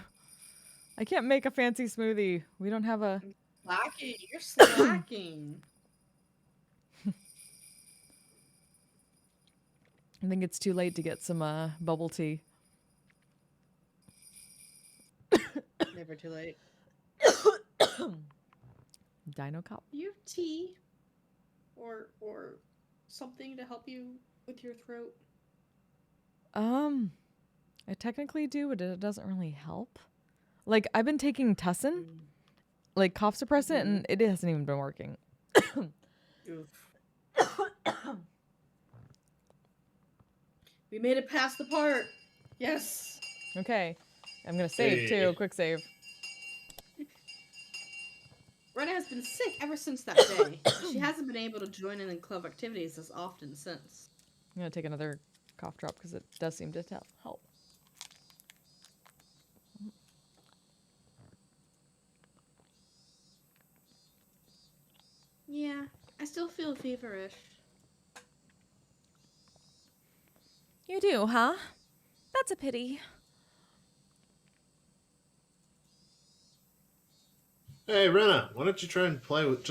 S2: I can't make a fancy smoothie. We don't have a...
S3: Slacking. You're slacking.
S2: I think it's too late to get some bubble tea.
S3: Never too late.
S2: Dino Cup.
S3: Do you have tea or something to help you with your throat?
S2: I technically do, but it doesn't really help. Like, I've been taking Tussin, like cough suppressant, and it hasn't even been working.
S3: Oof. We made it past the part. Yes.
S2: Okay. I'm gonna save, too.
S4: Hey.
S2: Quick save.
S3: Rena has been sick ever since that day. She hasn't been able to join in club activities as often since.
S2: I'm gonna take another cough drop because it does seem to help.
S3: Yeah, I still feel feverish.
S2: You do, huh? That's a pity.
S4: Hey, Rena, why don't you try and play with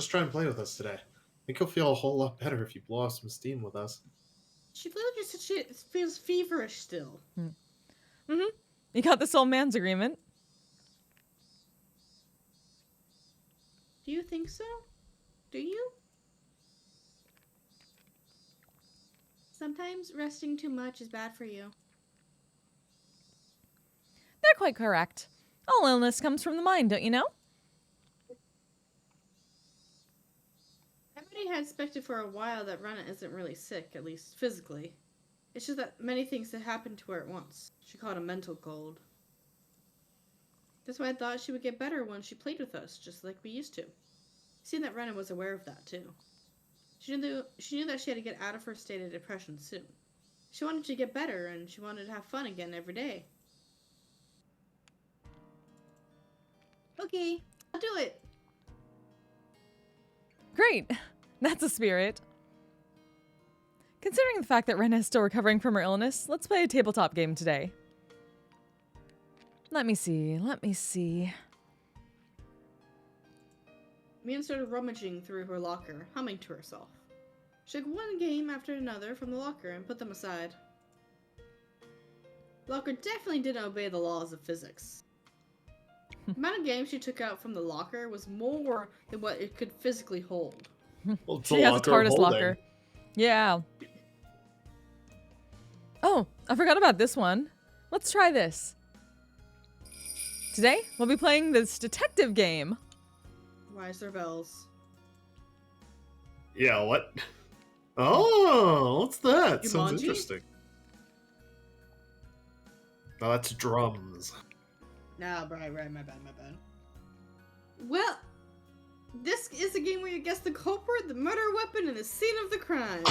S4: us today? I think you'll feel a whole lot better if you blow off some steam with us.
S3: She literally said she feels feverish still.
S2: Mm-hmm. You got this old man's agreement.
S3: Do you think so? Do you? Sometimes resting too much is bad for you.
S2: They're quite correct. All illness comes from the mind, don't you know?
S3: Everybody had expected for a while that Rena isn't really sick, at least physically. It's just that many things had happened to her at once. She caught a mental cold. That's why I thought she would get better when she played with us, just like we used to. Seemed that Rena was aware of that too. She knew that she had to get out of her state of depression soon. She wanted to get better, and she wanted to have fun again every day. Okay, I'll do it.
S2: Great. That's a spirit. Considering the fact that Ren is still recovering from her illness, let's play a tabletop game today. Let me see.
S3: Mian started rummaging through her locker, humming to herself. She took one game after another from the locker and put them aside. The locker definitely didn't obey the laws of physics. The amount of games she took out from the locker was more than what it could physically hold.
S4: Well, it's
S2: She has its hardest
S4: holding.
S2: locker. Yeah. Oh, I forgot about this one. Let's try this. Today, we'll be playing this detective game.
S3: Why is there bells?
S4: Yeah, what? Oh, what's that?
S3: Jumanji?
S4: Sounds interesting. No, that's drums.
S3: Nah, right, my bad. Well, this is a game where you guess the culprit, the murder weapon, and the scene of the crime.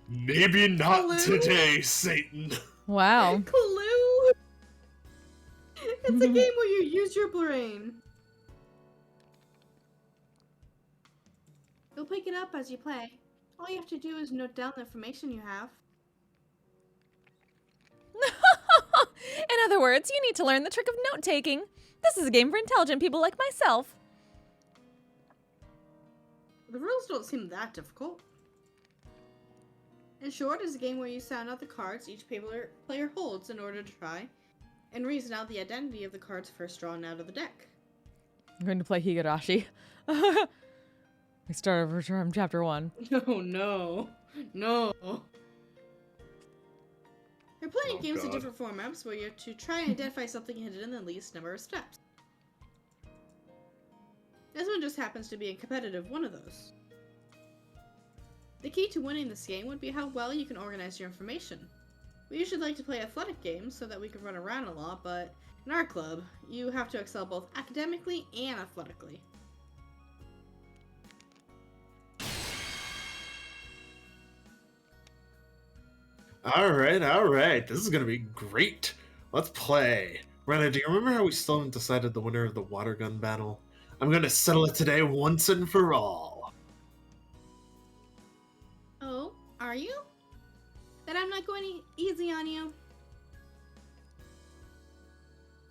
S4: Maybe not
S3: Clue?
S4: today, Satan.
S2: Wow.
S3: Clue! It's a game where you use your brain. You'll pick it up as you play. All you have to do is note down the information you have.
S2: In other words, you need to learn the trick of note-taking. This is a game for intelligent people like myself.
S3: The rules don't seem that difficult. In short, it's a game where you sound out the cards each player holds in order to try and reason out the identity of the cards first drawn out of the deck.
S2: I'm going to play Higurashi. We start over from chapter 1.
S3: No. There are plenty of games in
S4: God.
S3: different formats where you have to try and identify something hidden in the least number of steps. This one just happens to be a competitive one of those. The key to winning this game would be how well you can organize your information. We usually like to play athletic games so that we can run around a lot, but in our club, you have to excel both academically and athletically.
S4: All right. This is gonna be great. Let's play. Rena, do you remember how we still haven't decided the winner of the water gun battle? I'm gonna settle it today once and for all.
S3: Oh, are you? Then I'm not going easy on you.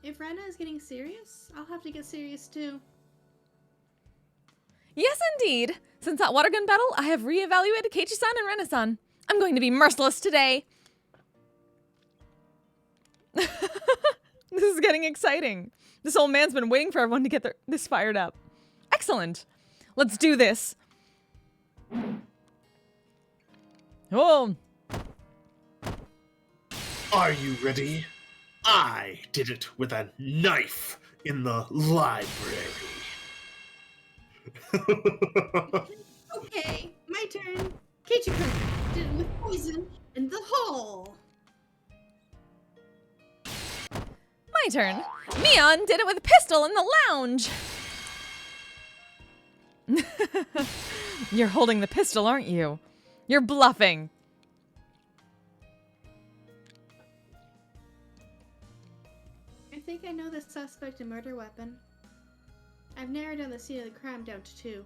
S3: If Rena is getting serious, I'll have to get serious too.
S2: Yes, indeed. Since that water gun battle, I have reevaluated Keiichi-san and Ren-san. I'm going to be merciless today. This is getting exciting. This old man's been waiting for everyone to get this fired up. Excellent. Let's do this. Oh.
S4: Are you ready? I did it with a knife in the library.
S3: Okay, my turn. Kichikun did it with poison in the hole.
S2: My turn. Mion did it with a pistol in the lounge. You're holding the pistol, aren't you? You're bluffing.
S3: I think I know the suspect and murder weapon. I've narrowed down the scene of the crime down to 2.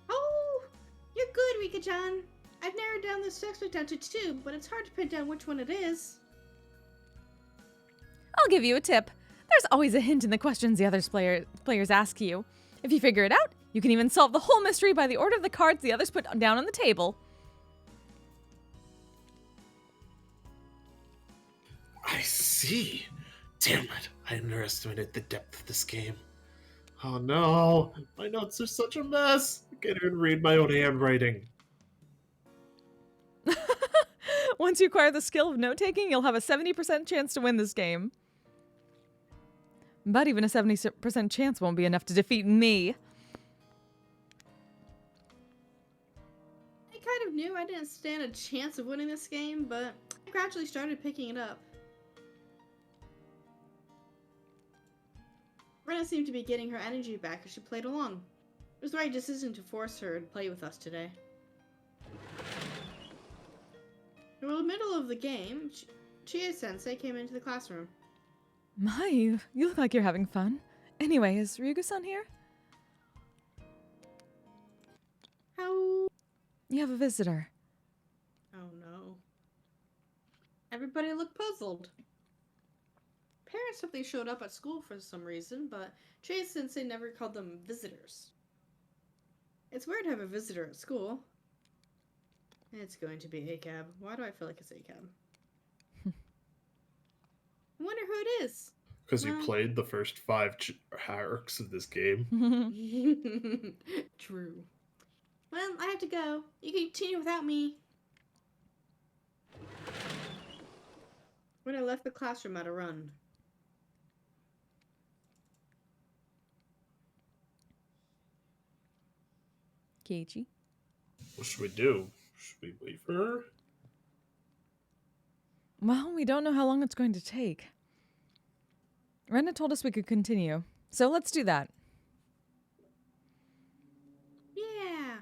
S3: Oh, you're good, Rika-chan. I've narrowed down the suspect down to 2, but it's hard to pin down which one it is.
S2: I'll give you a tip. There's always a hint in the questions the other players ask you. If you figure it out, you can even solve the whole mystery by the order of the cards the others put down on the table.
S4: I see. Damn it, I underestimated the depth of this game. Oh no, my notes are such a mess. I can't even read my own handwriting.
S2: Once you acquire the skill of note-taking, you'll have a 70% chance to win this game. But even a 70% chance won't be enough to defeat me.
S3: I kind of knew I didn't stand a chance of winning this game, but I gradually started picking it up. Rena seemed to be getting her energy back as she played along. It was the right decision to force her to play with us today. In the middle of the game, Chie-sensei came into the classroom.
S2: My, you look like you're having fun. Anyway, is Ryugu-san here?
S3: How?
S2: You have a visitor.
S3: Oh no. Everybody looked puzzled. Parents thought they showed up at school for some reason, but Chie-sensei never called them visitors. It's weird to have a visitor at school. It's going to be ACAB. Why do I feel like it's ACAB? I wonder who it is.
S4: Because you played the first 5 arcs of this game.
S3: True. Well, I have to go. You can continue without me. When I left the classroom at a run.
S2: Keiichi.
S4: What should we do? Should we wait for her?
S2: Well, we don't know how long it's going to take. Rena told us we could continue, so let's do that.
S3: Yeah.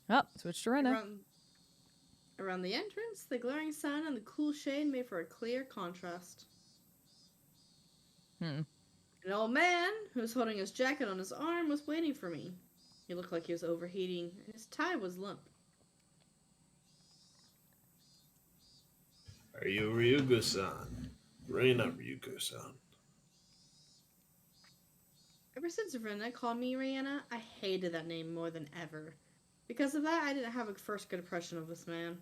S2: Oh, switch to Rena.
S3: Around the entrance, the glaring sun and the cool shade made for a clear contrast. An old man, who was holding his jacket on his arm, was waiting for me. He looked like he was overheating, and his tie was limp.
S4: Are you Ryugu-san? Reina Ryugu-san.
S3: Ever since Rena called me Rihanna, I hated that name more than ever. Because of that, I didn't have a first good impression of this man.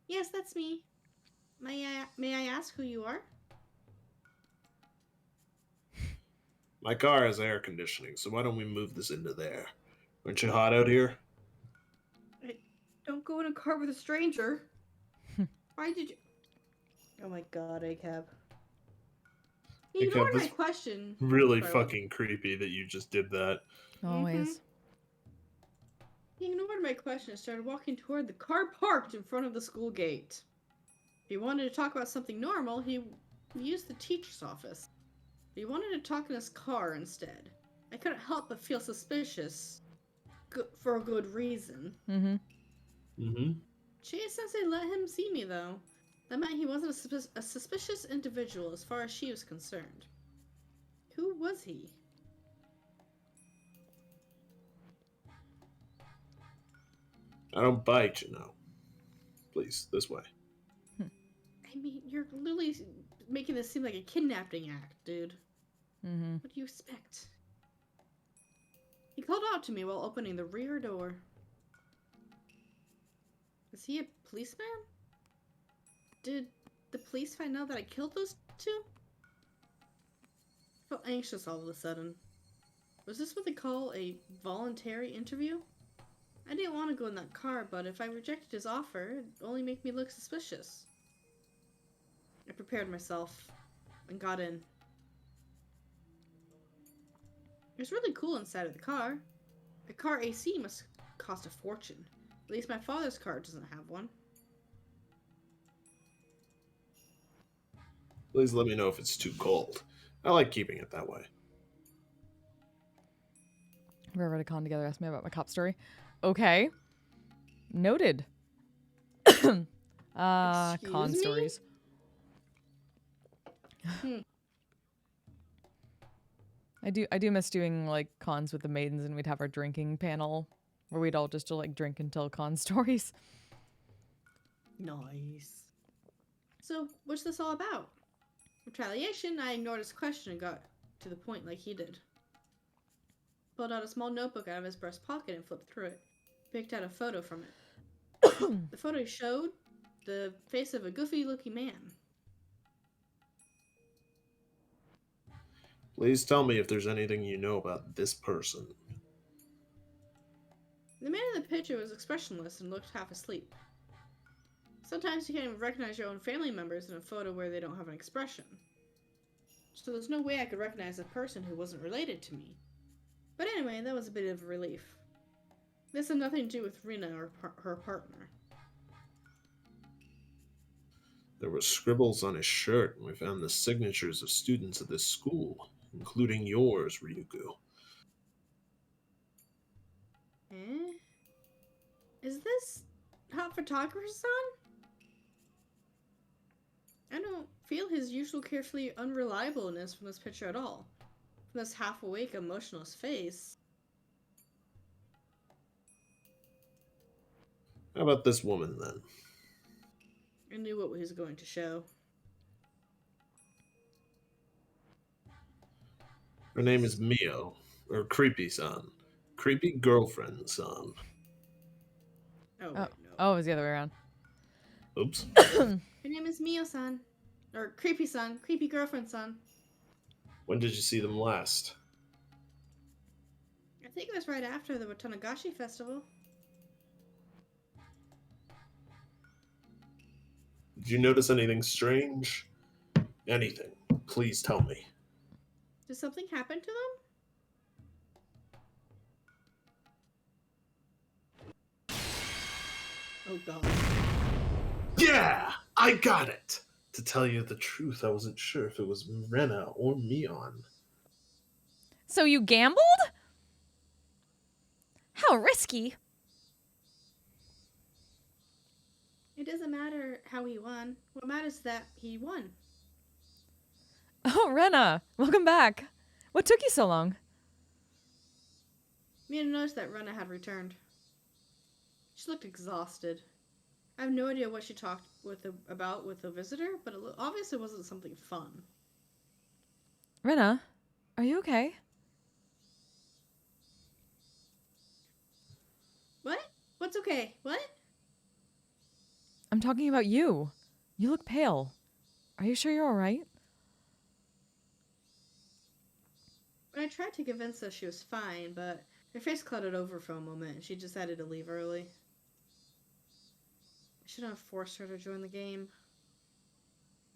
S3: Yes, that's me. May I ask who you are?
S4: My car has air conditioning, so why don't we move this into there? Aren't you hot out here?
S3: Don't go in a car with a stranger. Why did you... Oh my god, ACAB. He ignored my question.
S4: Really fucking creepy that you just did that.
S2: Always.
S3: He ignored my question and started walking toward the car parked in front of the school gate. If he wanted to talk about something normal, he used the teacher's office. But he wanted to talk in his car instead. I couldn't help but feel suspicious. For a good reason. Chie-sensei let him see me, though. That meant he wasn't a suspicious individual as far as she was concerned. Who was he?
S4: I don't bite, you know. Please, this way.
S3: I mean, you're literally making this seem like a kidnapping act, dude.
S2: Mm-hmm.
S3: What do you expect? He called out to me while opening the rear door. Is he a policeman? Did the police find out that I killed those two? I felt anxious all of a sudden. Was this what they call a voluntary interview? I didn't want to go in that car, but if I rejected his offer, it'd only make me look suspicious. I prepared myself and got in. It was really cool inside of the car. A car AC must cost a fortune. At least my father's car doesn't have one.
S4: Please let me know if it's too cold. I like keeping it that way.
S2: We're at a con together. Ask me about my cop story. Okay. Noted.
S3: Excuse
S2: Con
S3: me?
S2: stories. I do miss doing like cons with the maidens, and we'd have our drinking panel where we'd all just like drink and tell con stories.
S3: Nice. So, what's this all about? Retaliation, I ignored his question and got to the point like he did. Pulled out a small notebook out of his breast pocket and flipped through it. Picked out a photo from it. The photo showed the face of a goofy-looking man.
S4: Please tell me if there's anything you know about this person.
S3: The man in the picture was expressionless and looked half asleep. Sometimes you can't even recognize your own family members in a photo where they don't have an expression. So there's no way I could recognize a person who wasn't related to me. But anyway, that was a bit of a relief. This had nothing to do with Rena or her partner.
S4: There were scribbles on his shirt, and we found the signatures of students at this school, including yours, Ryugu.
S3: Eh? Is this hot photographer's son? I don't feel his usual carefully unreliableness from this picture at all. From this half-awake, emotionless face.
S4: How about this woman, then?
S3: I knew what he was going to show.
S4: Her name is Mio, or Creepy-san. Creepy girlfriend-san.
S3: Oh, wait,
S2: Oh,
S3: no.
S2: oh, it was the other way around.
S4: Oops.
S3: Her name is Mio-san. Or Creepy-san. Creepy girlfriend-san.
S4: When did you see them last?
S3: I think it was right after the Watanagashi festival.
S4: Did you notice anything strange? Anything. Please tell me.
S3: Did something happen to them? Oh god.
S4: Yeah! I got it! To tell you the truth, I wasn't sure if it was Rena or Mion.
S2: So you gambled? How risky.
S3: It doesn't matter how he won. What matters is that he won.
S2: Oh, Rena, welcome back. What took you so long?
S3: Mia noticed that Rena had returned. She looked exhausted. I have no idea what she talked about with the visitor, but it obviously wasn't something fun.
S2: Rena, are you okay?
S3: What? What's okay? What?
S2: I'm talking about you. You look pale. Are you sure you're all right?
S3: I tried to convince her she was fine, but her face clouded over for a moment, and she decided to leave early. I shouldn't have forced her to join the game.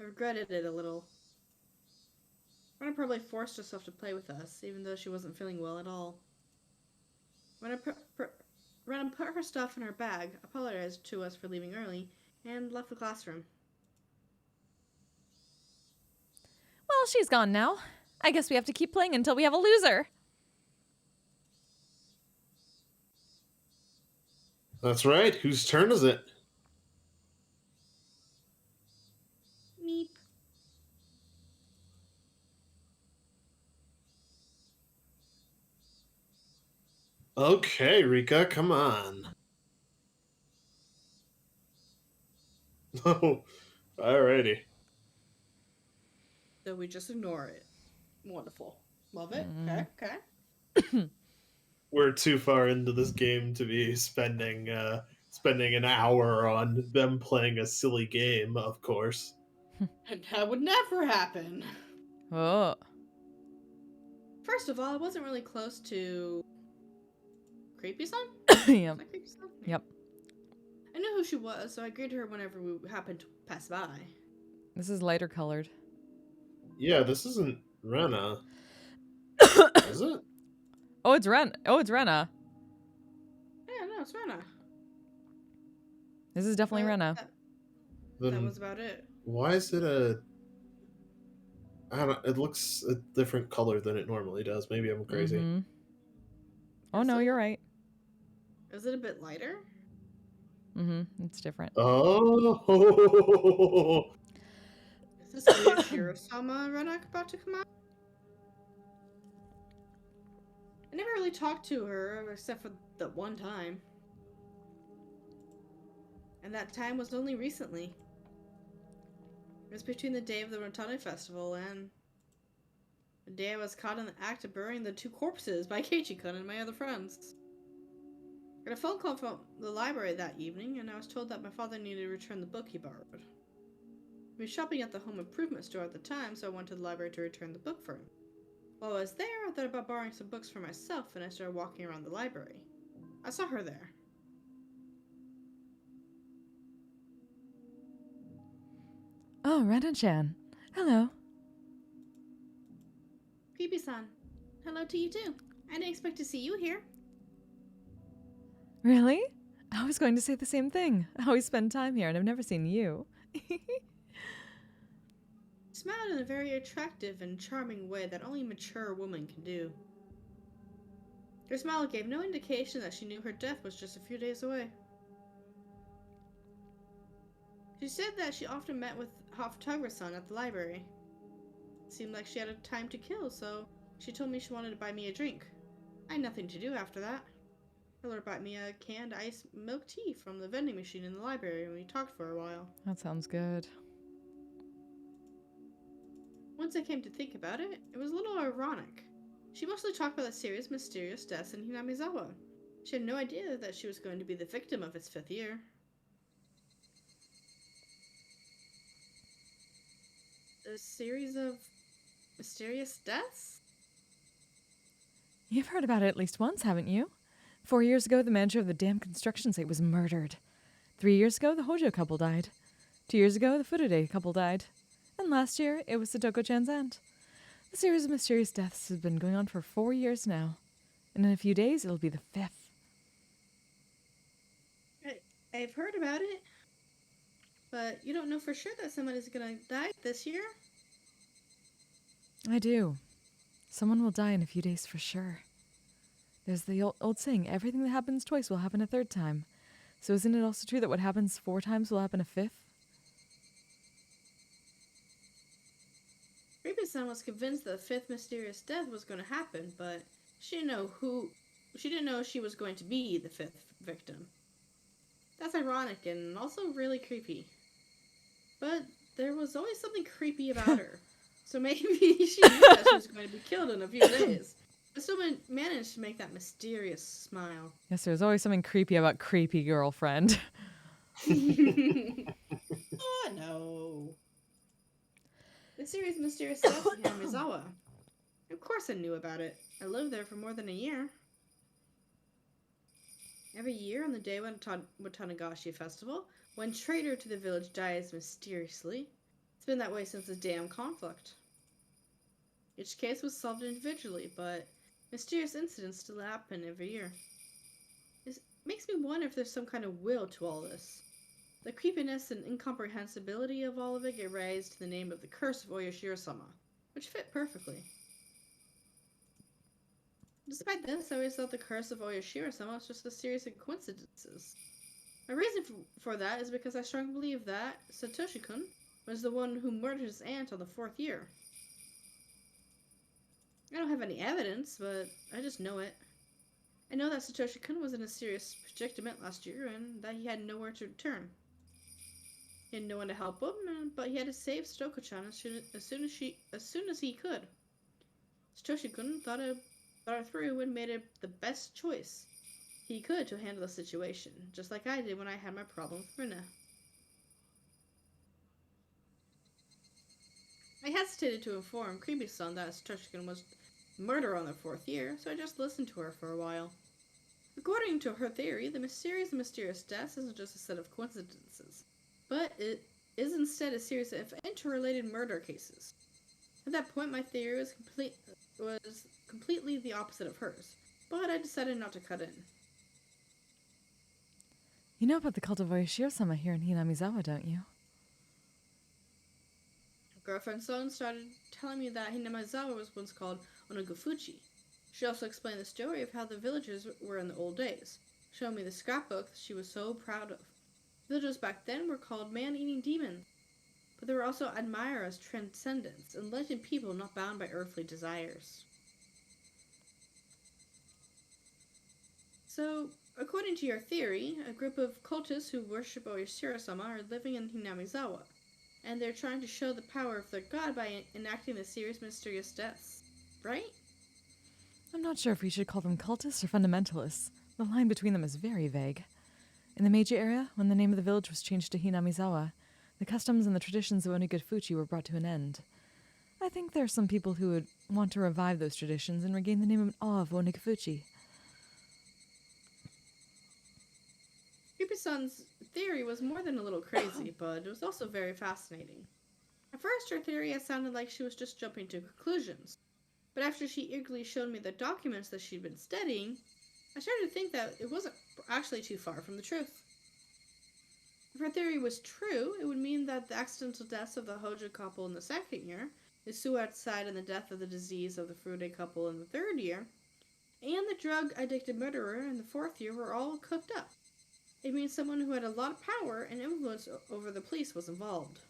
S3: I regretted it a little. Rena probably forced herself to play with us, even though she wasn't feeling well at all. When Rena put her stuff in her bag, apologized to us for leaving early, and left the classroom.
S2: Well, she's gone now. I guess we have to keep playing until we have a loser.
S4: That's right. Whose turn is it?
S3: Meep.
S4: Okay, Rika, come on. No, Alrighty.
S3: So we just ignore it. Wonderful. Love it.
S2: Mm.
S3: Okay, okay.
S4: We're too far into this game to be spending an hour on them playing a silly game, of course.
S3: And that would never happen.
S2: Oh.
S3: First of all, I wasn't really close to Creepy Son?
S2: Yep.
S3: Was that Creepy Son?
S2: Yep.
S3: I knew who she was, so I greeted her whenever we happened to pass by.
S2: This is lighter colored.
S4: Yeah, this isn't Rena, is it?
S2: Oh, it's Ren. Oh, it's Rena.
S3: Yeah, no, it's Rena.
S2: This is definitely
S3: But
S2: Rena.
S3: that
S4: Then
S3: was about it.
S4: why is it a? I don't know. It looks a different color than it normally does. Maybe I'm crazy.
S2: Mm-hmm. Oh,
S3: Is
S2: no,
S3: it?
S2: you're right.
S3: Is it a bit lighter?
S2: Mm-hmm. It's different.
S4: Oh,
S3: Is this Oyashiro-sama Rena about to come out? I never really talked to her, except for the one time. And that time was only recently. It was between the day of the Rotane Festival and the day I was caught in the act of burying the two corpses by Keiichi-kun and my other friends. I got a phone call from the library that evening, and I was told that my father needed to return the book he borrowed. He was shopping at the home improvement store at the time, so I went to the library to return the book for him. While I was there, I thought about borrowing some books for myself, and I started walking around the library. I saw her there.
S2: Oh, Rena-chan. Hello.
S3: Creepy-san. Hello to you too. I didn't expect to see you here.
S2: Really? I was going to say the same thing. I always spend time here, and I've never seen you.
S3: She smiled in a very attractive and charming way that only a mature woman can do. Her smile gave no indication that she knew her death was just a few days away. She said that she often met with Hoftagra-san at the library. It seemed like she had a time to kill, so she told me she wanted to buy me a drink. I had nothing to do after that. Hiller bought me a canned iced milk tea from the vending machine in the library, and we talked for a while.
S2: That sounds good.
S3: Once I came to think about it, it was a little ironic. She mostly talked about the serious, mysterious deaths in Hinamizawa. She had no idea that she was going to be the victim of its 5th year. A series of mysterious deaths?
S2: You've heard about it at least once, haven't you? 4 years ago, the manager of the damn construction site was murdered. 3 years ago, the Hojo couple died. 2 years ago, the Furude couple died. And last year, it was Satoko-chan's aunt. The series of mysterious deaths has been going on for 4 years now. And in a few days, it'll be the 5th.
S3: I've heard about it. But you don't know for sure that someone is gonna die this year?
S2: I do. Someone will die in a few days for sure. There's the old saying, everything that happens twice will happen a third time. So isn't it also true that what happens 4 times will happen a 5th?
S3: Creepy-san was convinced that the 5th mysterious death was going to happen, but she didn't know she was going to be the 5th victim. That's ironic and also really creepy. But there was always something creepy about her. So maybe she knew that she was going to be killed in a few days. But still managed to make that mysterious smile.
S2: Yes, there's always something creepy about creepy girlfriend.
S3: Oh no. The series of mysterious deaths in Hinamizawa. Of course I knew about it. I lived there for more than a year. Every year on the day when Watanagashi Festival, one traitor to the village dies mysteriously. It's been that way since the damn conflict. Each case was solved individually, but mysterious incidents still happen every year. It makes me wonder if there's some kind of will to all this. The creepiness and incomprehensibility of all of it get raised to the name of the curse of Oyashiro-sama, which fit perfectly. Despite this, I always thought the curse of Oyashiro-sama was just a series of coincidences. My reason for that is because I strongly believe that Satoshi-kun was the one who murdered his aunt on the 4th year. I don't have any evidence, but I just know it. I know that Satoshi-kun was in a serious predicament last year and that he had nowhere to turn. He had no one to help him, but he had to save Stoko-chan as soon as he could. Satoshi-kun thought it through and made it the best choice he could to handle the situation, just like I did when I had my problem with Rina. I hesitated to inform Creepy-san that Satoshi-kun was murder on the 4th year, so I just listened to her for a while. According to her theory, the mysterious deaths isn't just a set of coincidences, but it is instead a series of interrelated murder cases. At that point, my theory was completely the opposite of hers, but I decided not to cut in.
S2: You know about the cult of Oyoshiro-sama here in Hinamizawa, don't you?
S3: Girlfriend Son started telling me that Hinamizawa was once called Onogufuchi. She also explained the story of how the villagers were in the old days, showing me the scrapbook she was so proud of. Villagers back then were called man-eating demons, but they were also admired as transcendents, enlightened people not bound by earthly desires. So, according to your theory, a group of cultists who worship Oyoshiro-sama are living in Hinamizawa, and they're trying to show the power of their god by enacting the series mysterious deaths, right?
S2: I'm not sure if we should call them cultists or fundamentalists. The line between them is very vague. In the Meiji era, when the name of the village was changed to Hinamizawa, the customs and the traditions of Onigofuchi were brought to an end. I think there are some people who would want to revive those traditions and regain the name and awe of Onigofuchi.
S3: Creepy-san's theory was more than a little crazy, but it was also very fascinating. At first, her theory had sounded like she was just jumping to conclusions, but after she eagerly showed me the documents that she'd been studying, I started to think that it wasn't actually too far from the truth. If her theory was true, it would mean that the accidental deaths of the Hojo couple in the 2nd year, the suicide and the death of the disease of the Furude couple in the 3rd year, and the drug-addicted murderer in the 4th year were all cooked up. It means someone who had a lot of power and influence over the police was involved.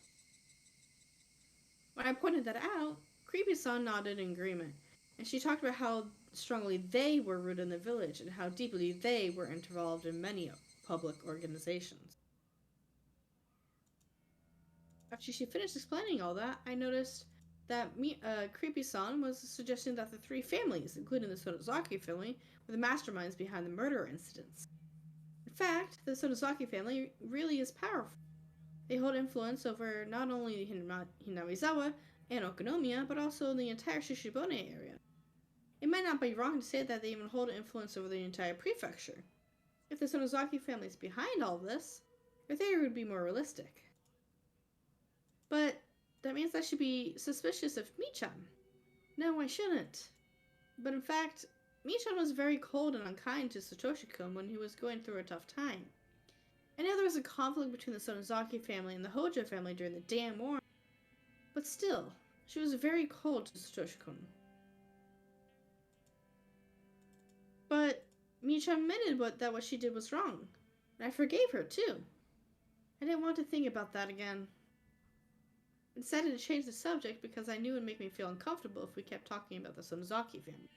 S3: When I pointed that out, Creepy-san nodded in agreement, and she talked about how strongly they were rooted in the village and how deeply they were involved in many public organizations. After she finished explaining all that, I noticed that Creepy-san was suggesting that the 3 families, including the Sonozaki family, were the masterminds behind the murder incidents. In fact, the Sonozaki family really is powerful. They hold influence over not only Hinamizawa and Okonomiya, but also the entire Shishibone area. It might not be wrong to say that they even hold influence over the entire prefecture. If the Sonozaki family is behind all this, your theory would be more realistic. But that means I should be suspicious of Michan. No, I shouldn't. But in fact, Michan was very cold and unkind to Satoshi-kun when he was going through a tough time. I know there was a conflict between the Sonozaki family and the Hojo family during the Dam War, but still, she was very cold to Satoshi-kun. But Michan admitted that what she did was wrong, and I forgave her too. I didn't want to think about that again. I decided to change the subject because I knew it would make me feel uncomfortable if we kept talking about the Sonozaki family.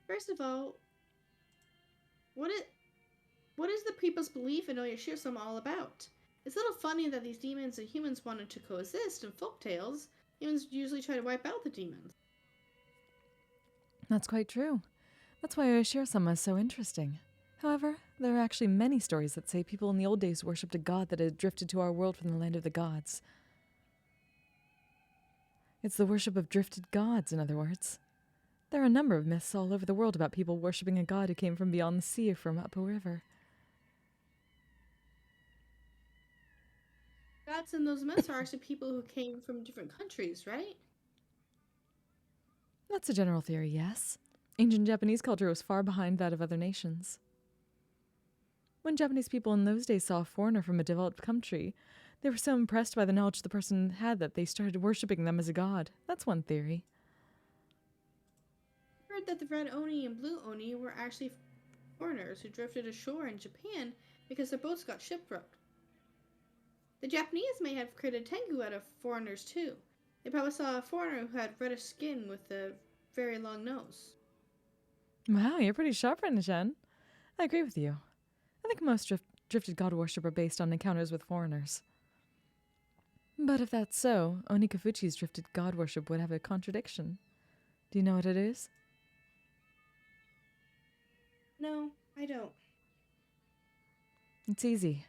S3: First of all, what is the people's belief in Oyoshiro-sama all about? It's a little funny that these demons and humans wanted to coexist in folk tales. Humans usually try to wipe out the demons.
S2: That's quite true. That's why Oyoshiro-sama is so interesting. However, there are actually many stories that say people in the old days worshipped a god that had drifted to our world from the land of the gods. It's the worship of drifted gods, in other words. There are a number of myths all over the world about people worshipping a god who came from beyond the sea or from up a river.
S3: Gods in those myths are actually people who came from different countries, right?
S2: That's a general theory, yes. Ancient Japanese culture was far behind that of other nations. When Japanese people in those days saw a foreigner from a developed country, they were so impressed by the knowledge the person had that they started worshipping them as a god. That's one theory.
S3: I heard that the red oni and blue oni were actually foreigners who drifted ashore in Japan because their boats got shipwrecked. The Japanese may have created Tengu out of foreigners too. They probably saw a foreigner who had reddish skin with a very long nose.
S2: Wow, you're pretty sharp, Ren-chan. I agree with you. I think most drifted god worship are based on encounters with foreigners. But if that's so, Onikafuchi's drifted god worship would have a contradiction. Do you know what it is?
S3: No, I don't.
S2: It's easy.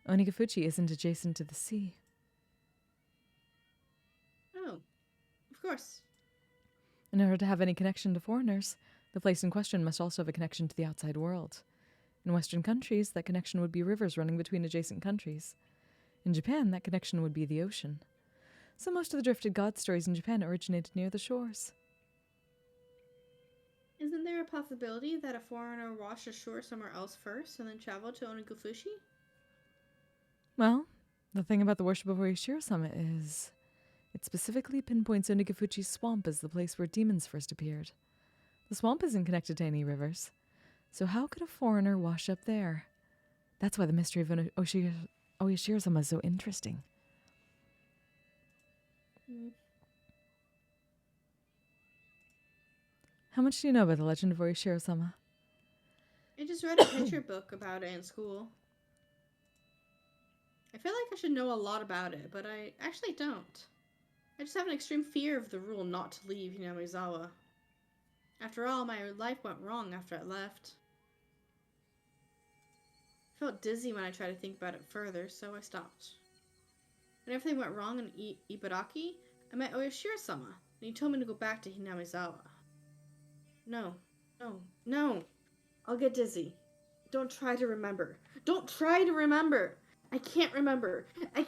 S2: Onikafuchi isn't adjacent to the sea.
S3: Oh, of course.
S2: In order to have any connection to foreigners, the place in question must also have a connection to the outside world. In Western countries, that connection would be rivers running between adjacent countries. In Japan, that connection would be the ocean. So most of the drifted god stories in Japan originated near the shores.
S3: Isn't there a possibility that a foreigner washed ashore somewhere else first and then traveled to Onigufushi?
S2: Well, the thing about the worship of Oishiro-sama is it specifically pinpoints Onigufuchi's swamp as the place where demons first appeared. The swamp isn't connected to any rivers, so how could a foreigner wash up there? That's why the mystery of Oishiro-sama is so interesting. How much do you know about the legend of Oishiro-sama?
S3: I just read a picture book about it in school. I feel like I should know a lot about it, but I actually don't. I just have an extreme fear of the rule not to leave Hinamizawa. After all, my life went wrong after I left. I felt dizzy when I tried to think about it further, so I stopped. When everything went wrong in Ibaraki, I met Oyoshiro-sama, and he told me to go back to Hinamizawa. No. I'll get dizzy. Don't try to remember. Don't try to remember! I can't remember. I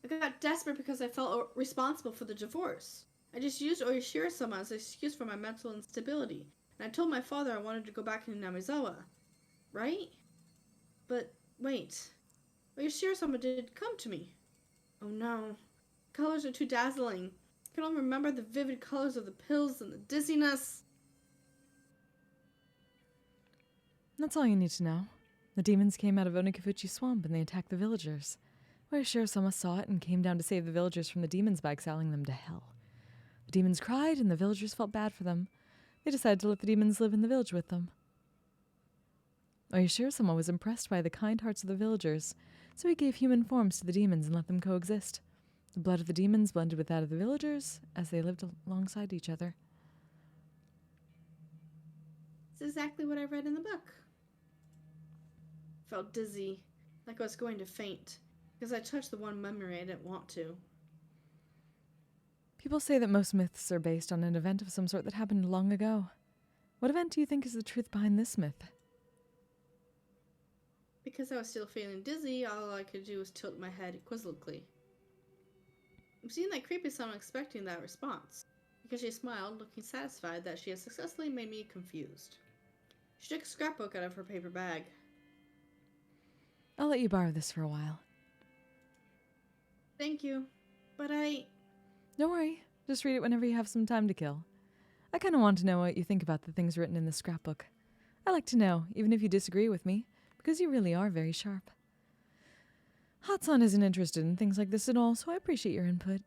S3: got desperate because I felt responsible for the divorce. I just used Oyoshiro-sama as an excuse for my mental instability, and I told my father I wanted to go back to Namizawa. Right? But wait. Oyoshiro-sama did come to me. Oh no. Colors are too dazzling. I can only remember the vivid colors of the pills and the dizziness.
S2: That's all you need to know. The demons came out of Onikafuchi swamp and they attacked the villagers. Oyoshiro-sama saw it and came down to save the villagers from the demons by exiling them to hell. The demons cried and the villagers felt bad for them. They decided to let the demons live in the village with them. Oyoshiro-sama was impressed by the kind hearts of the villagers, so he gave human forms to the demons and let them coexist. The blood of the demons blended with that of the villagers as they lived alongside each other.
S3: It's exactly what I read in the book. Felt dizzy, like I was going to faint, because I touched the one memory I didn't want to.
S2: People say that most myths are based on an event of some sort that happened long ago. What event do you think is the truth behind this myth?
S3: Because I was still feeling dizzy, all I could do was tilt my head quizzically. It seemed like Creepy-sama expecting that response, because she smiled, looking satisfied that she had successfully made me confused. She took a scrapbook out of her paper bag.
S2: I'll let you borrow this for a while.
S3: Thank you, but
S2: Don't worry, just read it whenever you have some time to kill. I kind of want to know what you think about the things written in this scrapbook. I like to know, even if you disagree with me, because you really are very sharp. Hatsan isn't interested in things like this at all, so I appreciate your input.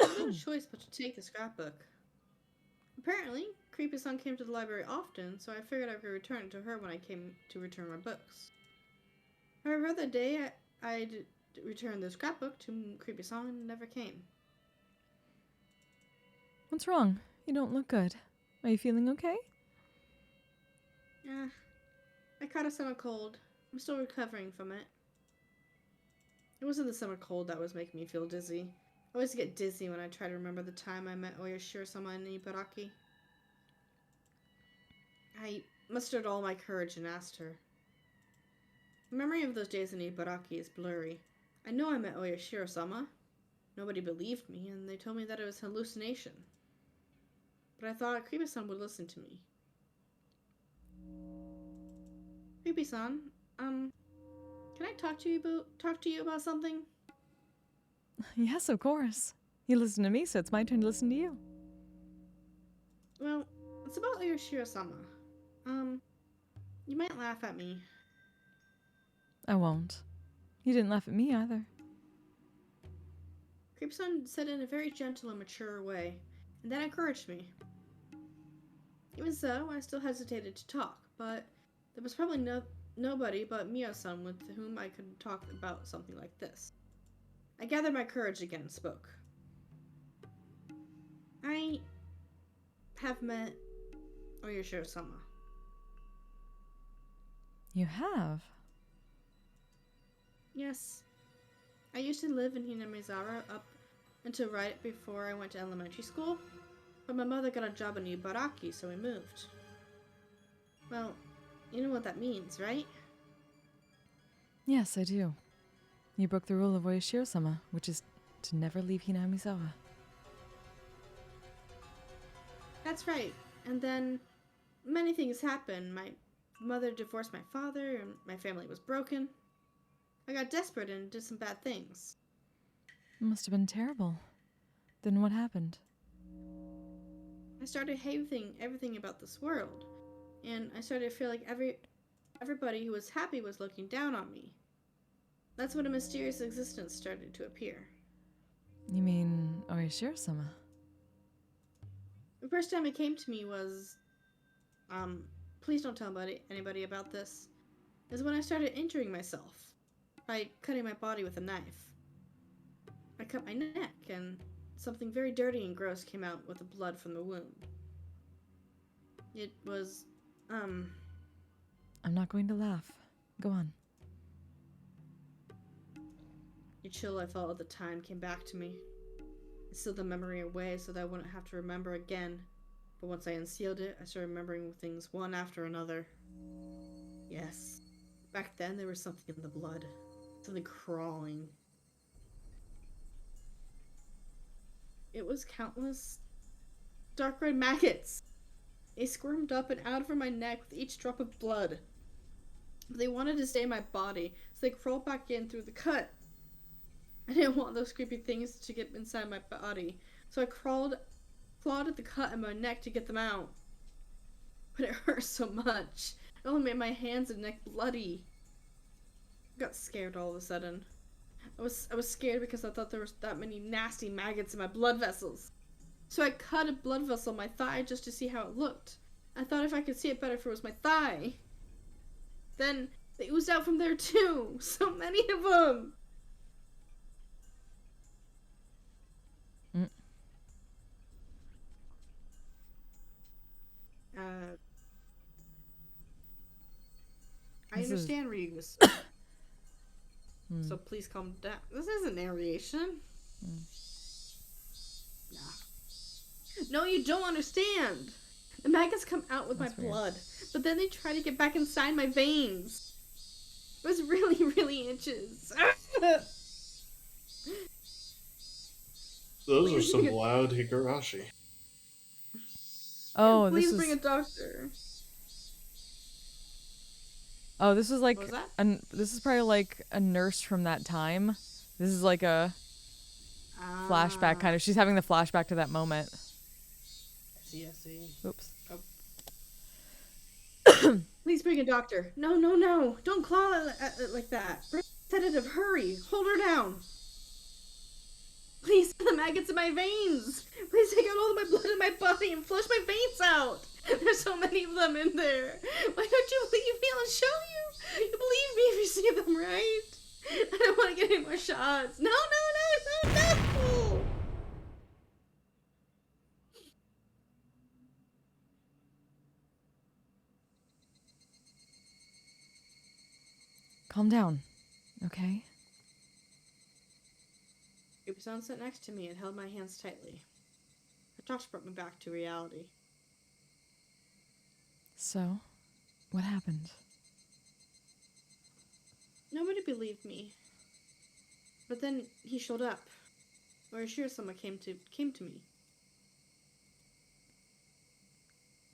S3: I had no choice but to take the scrapbook. Apparently, Creepy-san came to the library often, so I figured I could return it to her when I came to return my books. However, the day I'd returned the scrapbook to Creepy-san never came.
S2: What's wrong? You don't look good. Are you feeling okay?
S3: I caught a summer cold. I'm still recovering from it. It wasn't the summer cold that was making me feel dizzy. I always get dizzy when I try to remember the time I met Oyoshiro-sama in Ibaraki. I mustered all my courage and asked her. The memory of those days in Ibaraki is blurry. I know I met Oyoshiro-sama. Nobody believed me, and they told me that it was a hallucination. But I thought Creepy-san would listen to me. Creepy-san, can I talk to you about something?
S2: Yes, of course. You listen to me, so it's my turn to listen to you.
S3: Well, it's about Oyoshiro-sama. You might laugh at me.
S2: I won't. You didn't laugh at me either.
S3: Creepy-san said in a very gentle and mature way, and that encouraged me. Even so, I still hesitated to talk, but there was probably nobody but Mio-san with whom I could talk about something like this. I gathered my courage again and spoke. I have met Oyashiro-sama.
S2: You have?
S3: Yes. I used to live in Hinamizawa up until right before I went to elementary school, but my mother got a job in Ibaraki, so we moved. Well, you know what that means, right?
S2: Yes, I do. You broke the rule of Oyashiro-sama, which is to never leave Hinamizawa.
S3: That's right. And then many things happened. My mother divorced my father, and my family was broken. I got desperate and did some bad things.
S2: It must have been terrible. Then what happened?
S3: I started hating everything about this world, and I started to feel like everybody who was happy was looking down on me. That's when a mysterious existence started to appear.
S2: You mean Oyashiro-sama?
S3: The first time it came to me was, please don't tell anybody about this, is when I started injuring myself by cutting my body with a knife. I cut my neck, and something very dirty and gross came out with the blood from the wound. It was,
S2: I'm not going to laugh. Go on.
S3: the chill I felt at the time came back to me. I sealed the memory away so that I wouldn't have to remember again. But once I unsealed it, I started remembering things one after another. Yes. Back then, there was something in the blood. Something crawling. It was countless dark red maggots. They squirmed up and out over my neck with each drop of blood. But they wanted to stay in my body, so they crawled back in through the cut. I didn't want those creepy things to get inside my body, so I clawed at the cut in my neck to get them out. But it hurt so much. It only made my hands and neck bloody. I got scared all of a sudden. I was scared because I thought there was that many nasty maggots in my blood vessels. So I cut a blood vessel in my thigh just to see how it looked. I thought if I could see it better if it was my thigh. Then they oozed out from there too. So many of them. I
S2: This is-
S3: understand, Ryugus. So please calm down. This isn't narration. Nah. No, you don't understand. The maggots come out with
S2: That's
S3: my
S2: weird.
S3: blood, but then they try to get back inside my veins. It was really, really itches.
S4: Those are some loud Higurashi.
S2: Oh,
S3: Please
S2: this
S3: bring a
S2: is.
S3: doctor.
S2: Oh, this is like.
S3: What was that?
S2: This is probably like a nurse from that time. This is like a flashback kind of. She's having the flashback to that moment.
S3: I see.
S2: Oops.
S3: Please bring a doctor. No, no, no. Don't claw at it like that. Bring a sedative. Hurry. Hold her down. Please, the maggots in my veins. Please take out all of my blood in my body and flush my veins out. There's so many of them in there. Why don't you believe me? I'll show you. You believe me if you see them, right? I don't want to get any more shots. No, no, no, no, no.
S2: Calm down. Okay?
S3: Ibusan sat next to me and held my hands tightly. Her touch brought me back to reality.
S2: So, what happened?
S3: Nobody believed me. But then he showed up. Or Shirasama came to me.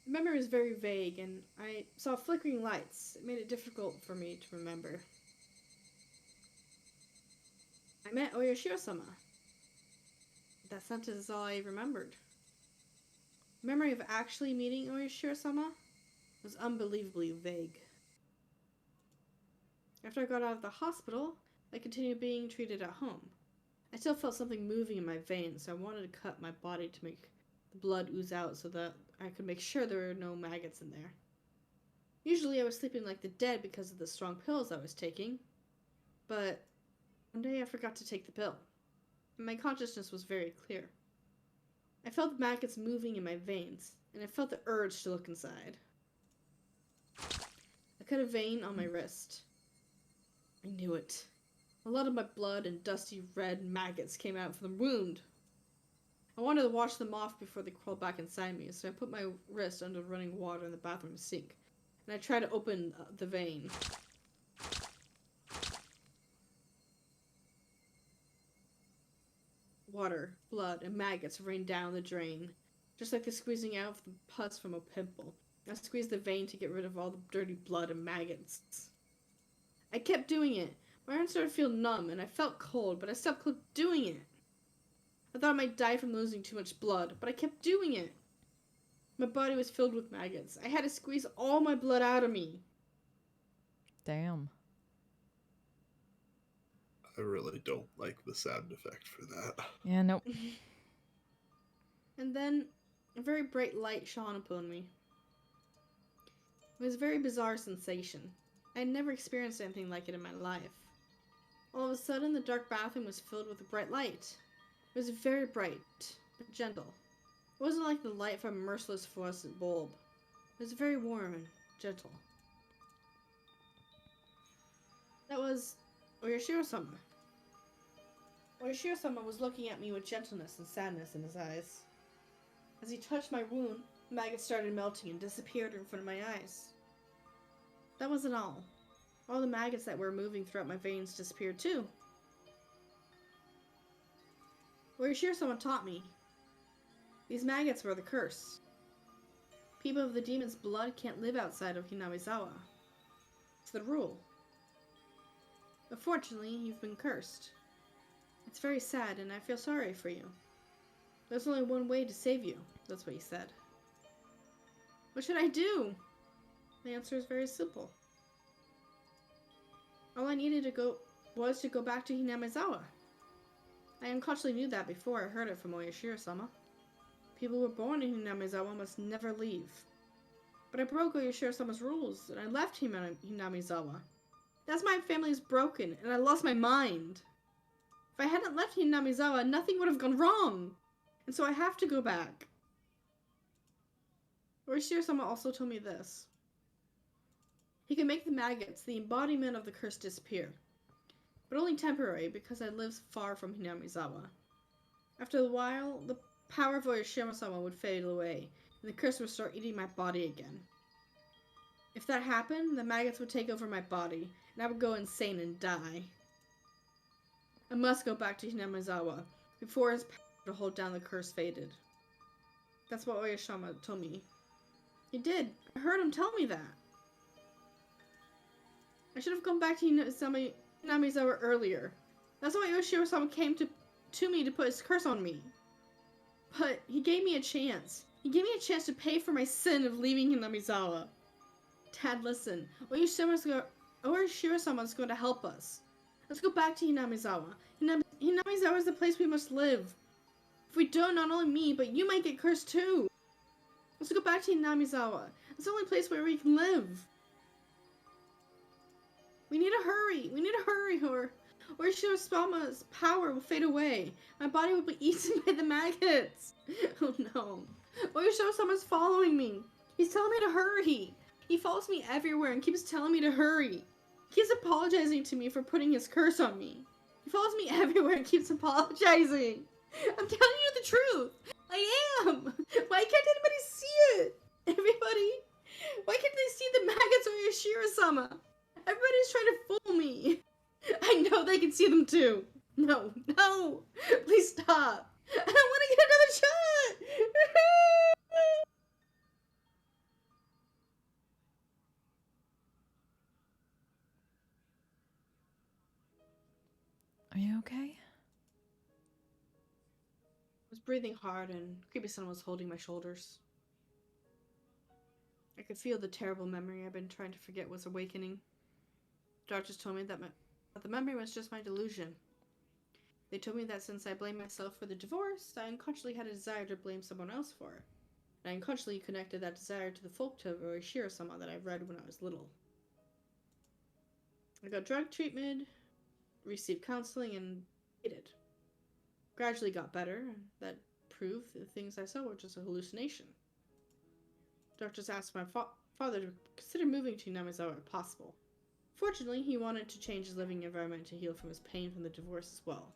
S3: The memory was very vague, and I saw flickering lights. It made it difficult for me to remember. I met Oyashiro-sama. That sentence is all I remembered. The memory of actually meeting Oyashiro-sama was unbelievably vague. After I got out of the hospital, I continued being treated at home. I still felt something moving in my veins, so I wanted to cut my body to make the blood ooze out so that I could make sure there were no maggots in there. Usually I was sleeping like the dead because of the strong pills I was taking, but one day I forgot to take the pill, and my consciousness was very clear. I felt the maggots moving in my veins, and I felt the urge to look inside. I cut a vein on my wrist. I knew it. A lot of my blood and dusty red maggots came out from the wound. I wanted to wash them off before they crawled back inside me, so I put my wrist under running water in the bathroom sink, and I tried to open the vein. Water, blood, and maggots rained down the drain, just like the squeezing out of the pus from a pimple. I squeezed the vein to get rid of all the dirty blood and maggots. I kept doing it. My arms started to feel numb, and I felt cold, but I stopped doing it. I thought I might die from losing too much blood, but I kept doing it. My body was filled with maggots. I had to squeeze all my blood out of me.
S2: Damn.
S4: I really don't like the sound effect for that.
S2: Yeah, nope.
S3: And then a very bright light shone upon me. It was a very bizarre sensation. I had never experienced anything like it in my life. All of a sudden, the dark bathroom was filled with a bright light. It was very bright, but gentle. It wasn't like the light from a merciless fluorescent bulb. It was very warm and gentle. That was Oyashiro-sama. Oyashiro-sama was looking at me with gentleness and sadness in his eyes. As he touched my wound, maggots started melting and disappeared in front of my eyes. That wasn't all. All the maggots that were moving throughout my veins disappeared too. Oyashiro-sama taught me. These maggots were the curse. People of the demon's blood can't live outside of Hinamizawa. It's the rule. Unfortunately, you've been cursed. It's very sad, and I feel sorry for you. There's only one way to save you. That's what he said. What should I do? The answer is very simple. All I needed was to go back to Hinamizawa. I unconsciously knew that before I heard it from Oyashiro-sama. People who were born in Hinamizawa must never leave. But I broke Oyashiro-sama's rules, and I left Hinamizawa. That's my family is broken, and I lost my mind. If I hadn't left Hinamizawa, nothing would have gone wrong. And so I have to go back. Oyashiro-sama also told me this. He can make the maggots, the embodiment of the curse, disappear. But only temporary, because I live far from Hinamizawa. After a while, the power of Oyashiro-sama would fade away, and the curse would start eating my body again. If that happened, the maggots would take over my body, and I would go insane and die. I must go back to Hinamizawa, before his power to hold down the curse faded. That's what Oyashiro-sama told me. He did. I heard him tell me that. I should have gone back to Hinamizawa earlier. That's why Oyashiro-sama came to me to put his curse on me. But he gave me a chance. He gave me a chance to pay for my sin of leaving Hinamizawa. Dad, listen. Oyashiro-sama is going to help us. Let's go back to Hinamizawa. Hinamizawa is the place we must live. If we don't, not only me, but you might get cursed too. Let's go back to Hinamizawa. It's the only place where we can live. We need to hurry. We need to hurry, or Oyashiro-sama's power will fade away. My body will be eaten by the maggots. Oh no. Oyashiro-sama's following me. He's telling me to hurry. He follows me everywhere and keeps telling me to hurry. He keeps apologizing to me for putting his curse on me. He follows me everywhere and keeps apologizing. I'm telling you the truth. I am. Why can't anybody see it? Everybody. Why can't they see the maggots of Oyashiro-sama? Everybody's trying to fool me. I know they can see them too. No. Please stop. I don't want to get another shot.
S2: Are you okay?
S3: I was breathing hard and Creepy Sun was holding my shoulders. I could feel the terrible memory I've been trying to forget was awakening. Doctors told me that the memory was just my delusion. They told me that since I blamed myself for the divorce, I unconsciously had a desire to blame someone else for it. and I unconsciously connected that desire to the folk tale of Oishiro-sama that I read when I was little. I got drug treatment, received counseling, and it gradually got better. That proved the things I saw were just a hallucination. Doctors asked my father to consider moving to Namizawa if possible. Fortunately, he wanted to change his living environment to heal from his pain from the divorce as well.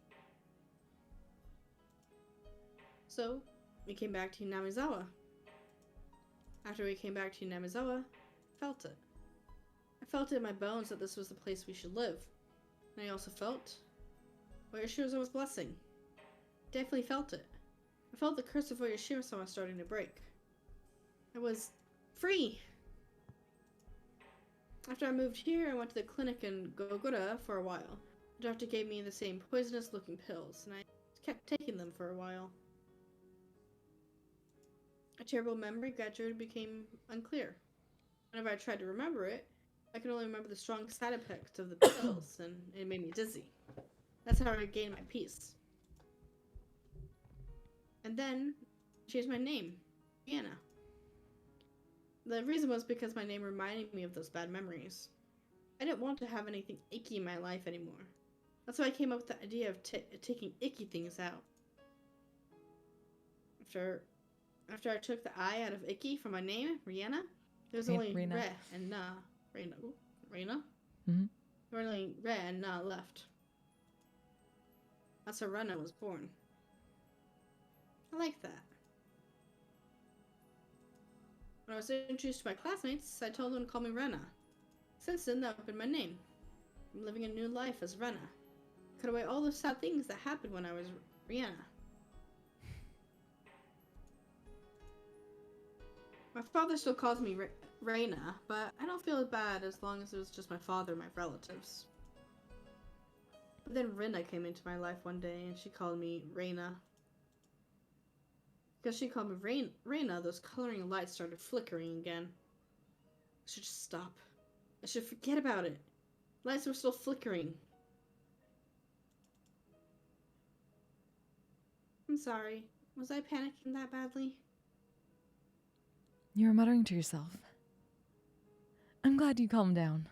S3: So, we came back to Namizawa. After we came back to Namizawa, I felt it. I felt it in my bones that this was the place we should live. And I also felt Oyashiro-sama's blessing. Definitely felt it. I felt the curse of Oyashiro-sama starting to break. I was free! After I moved here, I went to the clinic in Gogura for a while. The doctor gave me the same poisonous-looking pills, and I kept taking them for a while. A terrible memory gradually became unclear. Whenever I tried to remember it, I could only remember the strong side effects of the pills, and it made me dizzy. That's how I regained my peace. And then, I changed my name, Rihanna. The reason was because my name reminded me of those bad memories. I didn't want to have anything icky in my life anymore. That's why I came up with the idea of taking icky things out. After I took the I out of icky from my name, Rihanna, there was only
S2: Rena.
S3: Re and Na. Rena?
S2: Mm-hmm.
S3: There were only Re and Na left. That's how Rena was born. I like that. When I was introduced to my classmates, I told them to call me Rena. Since then, that's been my name. I'm living a new life as Rena. Cut away all the sad things that happened when I was Rihanna. My father still calls me Reina, but I don't feel bad as long as it was just my father and my relatives. But then Rena came into my life one day and she called me Reina. Because she called me Reina, those coloring lights started flickering again. I should just stop. I should forget about it. Lights were still flickering. I'm sorry. Was I panicking that badly?
S2: You were muttering to yourself. I'm glad you calmed down.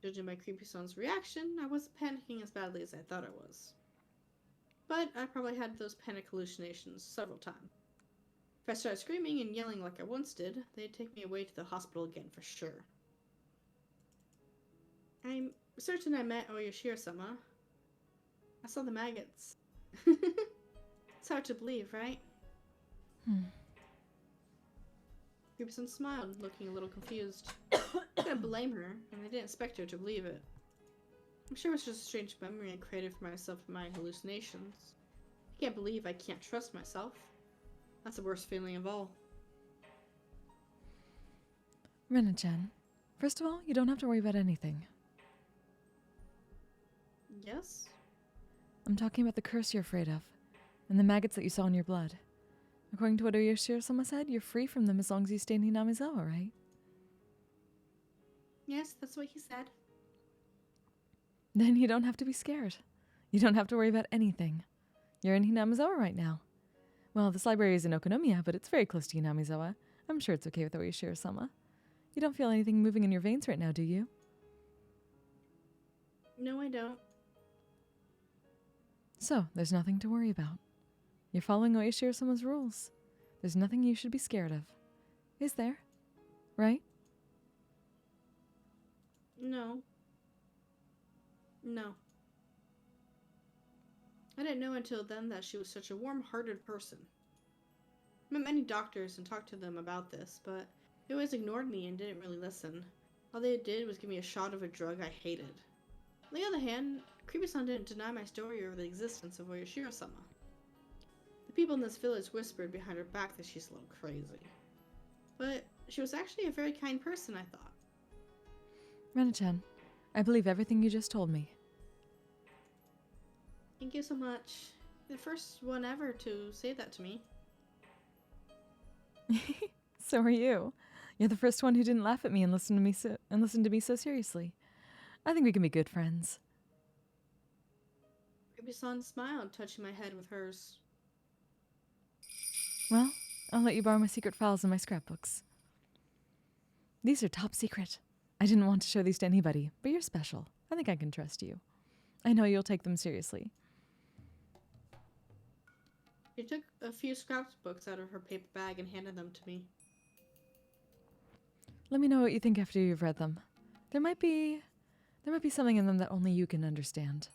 S3: Judging by Creepy Son's reaction, I wasn't panicking as badly as I thought I was. But I probably had those panic hallucinations several times. If I started screaming and yelling like I once did, they'd take me away to the hospital again for sure. I'm certain I met Oyashiro-sama. I saw the maggots. It's hard to believe, right? Creepy-son smiled, looking a little confused. I couldn't blame her, and I didn't expect her to believe it. I'm sure it was just a strange memory I created for myself in my hallucinations. I can't believe I can't trust myself. That's the worst feeling of all.
S2: Rena-chan, first of all, you don't have to worry about anything.
S3: Yes?
S2: I'm talking about the curse you're afraid of, and the maggots that you saw in your blood. According to what Oyashiro-sama said, you're free from them as long as you stay in Hinamizawa, right?
S3: Yes, that's what he said.
S2: Then you don't have to be scared. You don't have to worry about anything. You're in Hinamizawa right now. Well, this library is in Okonomiya, but it's very close to Hinamizawa. I'm sure it's okay with Oyashiro-sama. You don't feel anything moving in your veins right now, do you?
S3: No, I don't.
S2: So, there's nothing to worry about. You're following Oyashiro-sama's rules. There's nothing you should be scared of. Is there? Right?
S3: No. No. I didn't know until then that she was such a warm-hearted person. I met many doctors and talked to them about this, but they always ignored me and didn't really listen. All they did was give me a shot of a drug I hated. On the other hand, Creepy-san didn't deny my story or the existence of Oyashiro-sama. The people in this village whispered behind her back that she's a little crazy. But she was actually a very kind person, I thought.
S2: Rena-chan, I believe everything you just told me.
S3: Thank you so much. You're the first one ever to say that to me.
S2: So are you. You're the first one who didn't laugh at me and listen to me so seriously. I think we can be good friends.
S3: Creepy-san smiled, touching my head with hers.
S2: Well, I'll let you borrow my secret files and my scrapbooks. These are top secret. I didn't want to show these to anybody, but you're special. I think I can trust you. I know you'll take them seriously.
S3: She took a few scrapbooks out of her paper bag and handed them to me.
S2: Let me know what you think after you've read them. There might be something in them that only you can understand.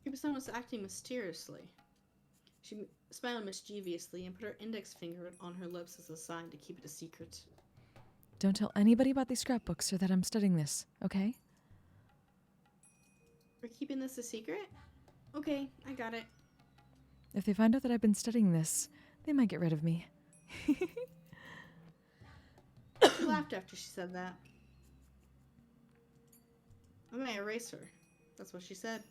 S3: Creepy-san was acting mysteriously. She smiled mischievously and put her index finger on her lips as a sign to keep it a secret.
S2: Don't tell anybody about these scrapbooks or that I'm studying this, okay?
S3: We're keeping this a secret? Okay, I got it.
S2: If they find out that I've been studying this, they might get rid of me.
S3: She laughed after she said that. I may erase her. That's what she said.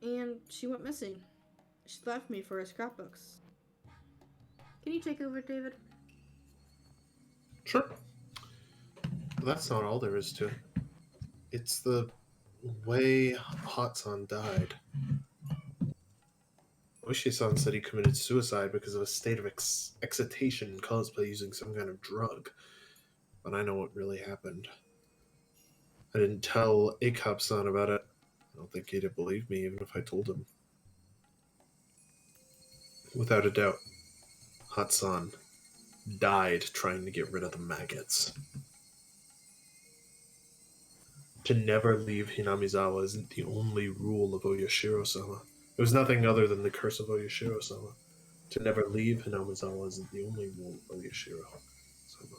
S3: And she went missing. She left me for her scrapbooks. Can you take over, David?
S4: Sure. But that's not all there is to it. It's the way Hotson died. Oishi-san said he committed suicide because of a state of excitation caused by using some kind of drug. But I know what really happened. I didn't tell Akop-san about it. I don't think he'd have believed me even if I told him. Without a doubt, Hotson died trying to get rid of the maggots. To never leave Hinamizawa isn't the only rule of Oyashiro-sama. It was nothing other than the curse of Oyashiro-sama. To never leave Hinamizawa isn't the only rule of Oyashiro-sama.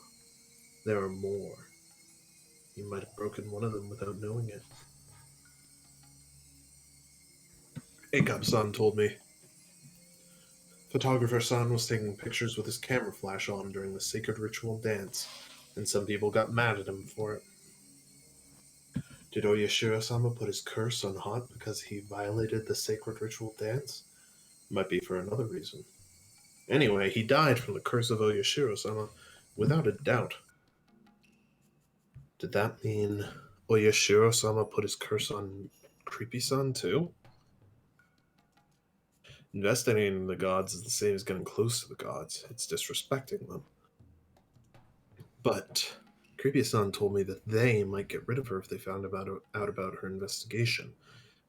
S4: There are more. He might have broken one of them without knowing it. Akop-san told me. Photographer-san was taking pictures with his camera flash on during the sacred ritual dance, and some people got mad at him for it. Did Oyashiro-sama put his curse on Hot because he violated the sacred ritual dance? Might be for another reason. Anyway, he died from the curse of Oyashiro-sama, without a doubt. Did that mean Oyashiro-sama put his curse on Creepy-san too? Investigating the gods is the same as getting close to the gods. It's disrespecting them. But Creepy-san told me that they might get rid of her if they found out about her investigation.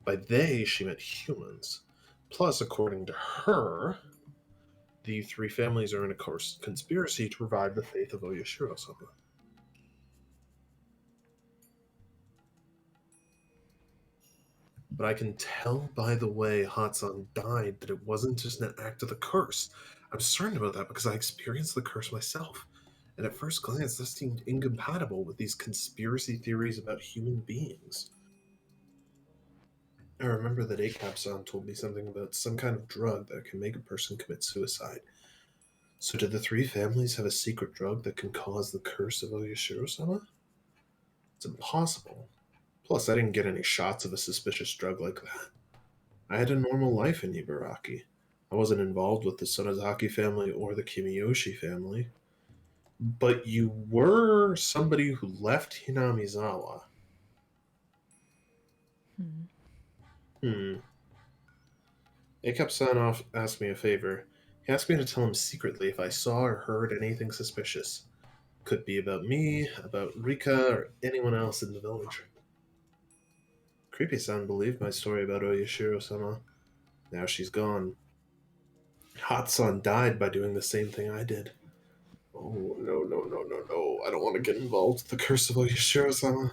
S4: By they, she meant humans. Plus, according to her, the three families are in a conspiracy to revive the faith of Oyashiro-sama. But I can tell by the way Hotson died that it wasn't just an act of the curse. I'm certain about that because I experienced the curse myself. And at first glance, this seemed incompatible with these conspiracy theories about human beings. I remember that Akop-san told me something about some kind of drug that can make a person commit suicide. So did the three families have a secret drug that can cause the curse of Oyashiro-sama? It's impossible. Plus, I didn't get any shots of a suspicious drug like that. I had a normal life in Ibaraki. I wasn't involved with the Sonozaki family or the Kimiyoshi family. But you were somebody who left Hinamizawa. Akop-san asked me a favor. He asked me to tell him secretly if I saw or heard anything suspicious. Could be about me, about Rika, or anyone else in the village. Creepy-san believed my story about Oyashiro-sama. Now she's gone. Hotson died by doing the same thing I did. Oh, no. I don't want to get involved with the curse of Oyashiro-sama.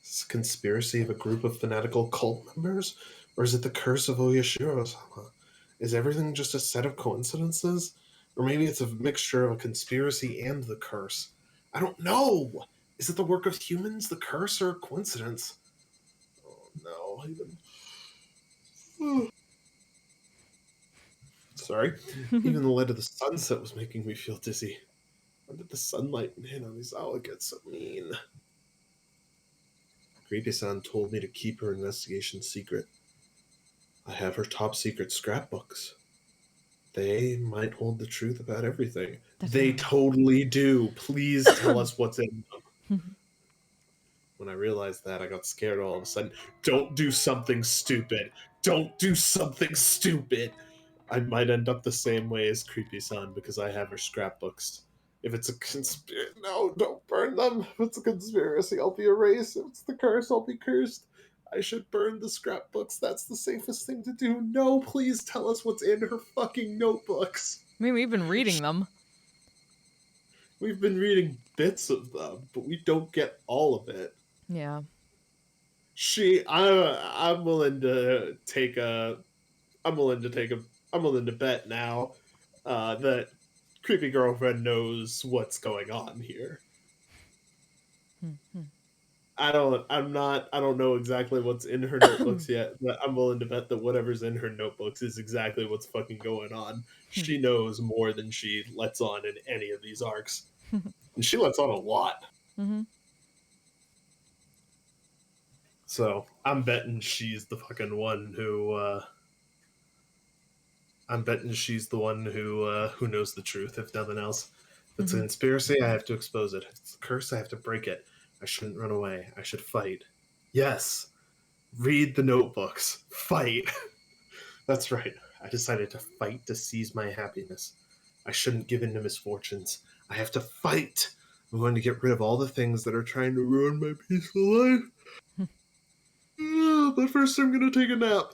S4: Is this a conspiracy of a group of fanatical cult members? Or is it the curse of Oyashiro-sama? Is everything just a set of coincidences? Or maybe it's a mixture of a conspiracy and the curse. I don't know! Is it the work of humans, the curse, or a coincidence? Oh no, Sorry. Even the light of the sunset was making me feel dizzy. When did the sunlight in Hinamizawa get so mean? Creepy-san told me to keep her investigation secret. I have her top secret scrapbooks. They might hold the truth about everything. They totally do. Please tell us what's in them. when I realized that, I got scared all of a sudden. Don't do something stupid. Don't do something stupid. I might end up the same way as Creepy Son because I have her scrapbooks. If it's a conspiracy, no, don't burn them. If it's a conspiracy, I'll be erased. If it's the curse, I'll be cursed. I should burn the scrapbooks. That's the safest thing to do. No, please tell us what's in her fucking notebooks.
S2: I mean, we've been reading them.
S4: We've been reading bits of them, but we don't get all of it.
S2: Yeah.
S4: I'm willing to take a, I'm willing to bet now that creepy girlfriend knows what's going on here. I don't know exactly what's in her notebooks yet, but I'm willing to bet that whatever's in her notebooks is exactly what's fucking going on. She knows more than she lets on in any of these arcs. And she lets on a lot.
S2: Mm-hmm.
S4: So I'm betting she's the fucking one who. I'm betting she's the one who knows the truth, if nothing else. If it's a conspiracy, I have to expose it. If it's a curse, I have to break it. I shouldn't run away. I should fight. Yes. Read the notebooks. Fight. That's right. I decided to fight to seize my happiness. I shouldn't give in to misfortunes. I have to fight. I'm going to get rid of all the things that are trying to ruin my peaceful life. But first I'm going to take a nap.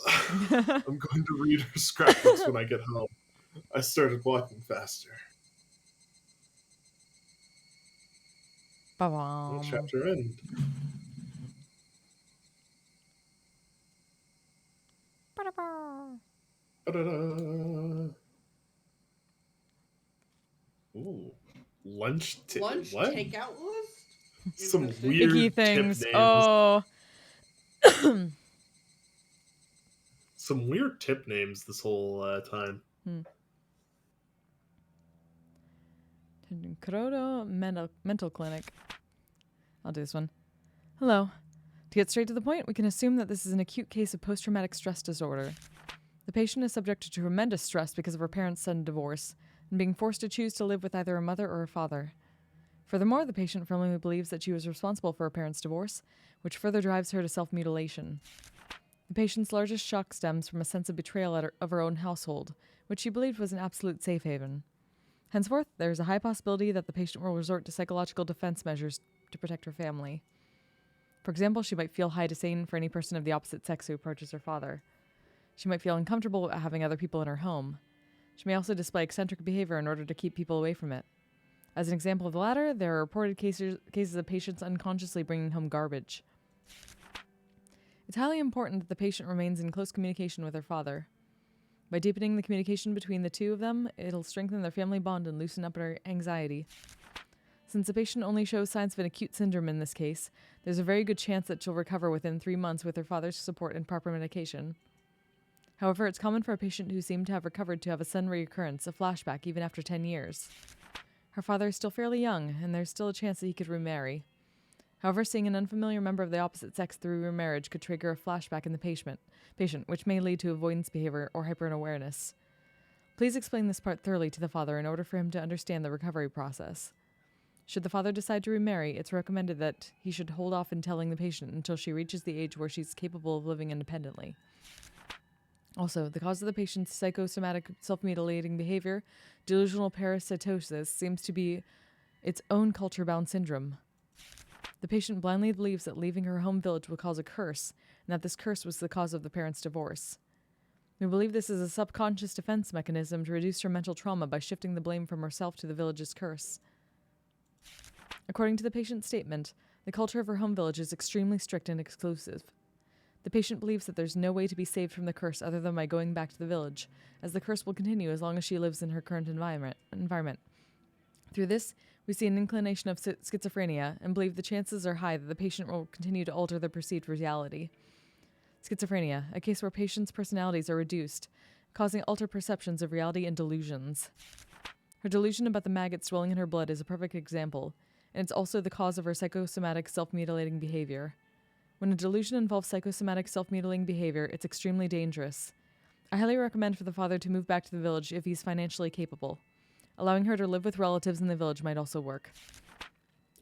S4: I'm going to read her scrapbooks when I get home. I started walking faster.
S2: Ba-bum.
S4: Chapter end.
S2: Ba-da-ba.
S4: Ba-da-da. Ooh. Lunch
S3: Lunch
S4: what?
S3: takeout list?
S4: Some
S3: Interesting.
S4: weird
S2: Icky
S4: tip
S2: things.
S4: names.
S2: Oh.
S4: Some weird tip names this whole time.
S2: Kuroda Mental Clinic. I'll do this one. Hello. To get straight to the point, we can assume that this is an acute case of post-traumatic stress disorder. The patient is subject to tremendous stress because of her parents' sudden divorce and being forced to choose to live with either a mother or a father. Furthermore, the patient firmly believes that she was responsible for her parents' divorce, which further drives her to self-mutilation. The patient's largest shock stems from a sense of betrayal of her own household, which she believed was an absolute safe haven. Henceforth, there is a high possibility that the patient will resort to psychological defense measures to protect her family. For example, she might feel high disdain for any person of the opposite sex who approaches her father. She might feel uncomfortable about having other people in her home. She may also display eccentric behavior in order to keep people away from it. As an example of the latter, there are reported cases of patients unconsciously bringing home garbage. It's highly important that the patient remains in close communication with her father. By deepening the communication between the two of them, it'll strengthen their family bond and loosen up her anxiety. Since the patient only shows signs of an acute syndrome in this case, there's a very good chance that she'll recover within 3 months with her father's support and proper medication. However, it's common for a patient who seemed to have recovered to have a sudden reoccurrence, a flashback, even after 10 years. Her father is still fairly young, and there's still a chance that he could remarry. However, seeing an unfamiliar member of the opposite sex through remarriage could trigger a flashback in the patient, which may lead to avoidance behavior or hyperawareness. Please explain this part thoroughly to the father in order for him to understand the recovery process. Should the father decide to remarry, it's recommended that he should hold off in telling the patient until she reaches the age where she's capable of living independently. Also, the cause of the patient's psychosomatic self-mutilating behavior, delusional parasitosis, seems to be its own culture-bound syndrome. The patient blindly believes that leaving her home village will cause a curse, and that this curse was the cause of the parents' divorce. We believe this is a subconscious defense mechanism to reduce her mental trauma by shifting the blame from herself to the village's curse. According to the patient's statement, the culture of her home village is extremely strict and exclusive. The patient believes that there's no way to be saved from the curse other than by going back to the village, as the curse will continue as long as she lives in her current environment. Through this, we see an inclination of schizophrenia and believe the chances are high that the patient will continue to alter the perceived reality. Schizophrenia, a case where patients' personalities are reduced, causing altered perceptions of reality and delusions. Her delusion about the maggots dwelling in her blood is a perfect example, and it's also the cause of her psychosomatic self-mutilating behavior. When a delusion involves psychosomatic self-mutilating behavior, it's extremely dangerous. I highly recommend for the father to move back to the village if he's financially capable. Allowing her to live with relatives in the village might also work.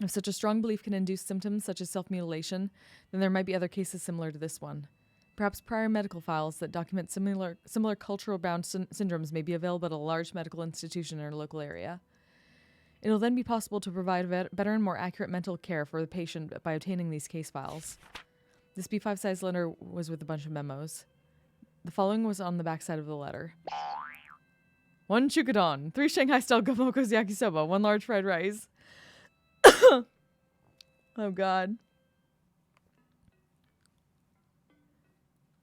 S2: If such a strong belief can induce symptoms such as self-mutilation, then there might be other cases similar to this one. Perhaps prior medical files that document similar cultural-bound syndromes may be available at a large medical institution in our local area. It will then be possible to provide better and more accurate mental care for the patient by obtaining these case files. This B5 size letter was with a bunch of memos. The following was on the backside of the letter. 1 chukadon, 3 Shanghai-style gomokos yakisoba, 1 large fried rice. Oh, God.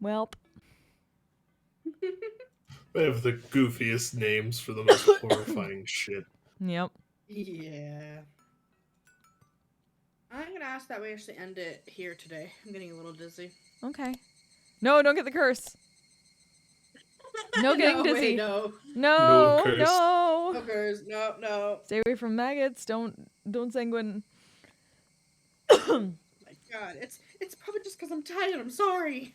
S2: Welp.
S4: They have the goofiest names for the most horrifying shit.
S2: Yep.
S3: Yeah. I'm gonna ask that we actually end it here today. I'm getting a little dizzy.
S2: Okay. No, don't get the curse. No getting
S3: no,
S2: dizzy.
S3: Wait, no.
S2: No,
S4: No curse.
S2: no.
S3: No curse. No, no.
S2: Stay away from maggots. Don't sanguine.
S3: My God, it's probably just because I'm tired. I'm sorry.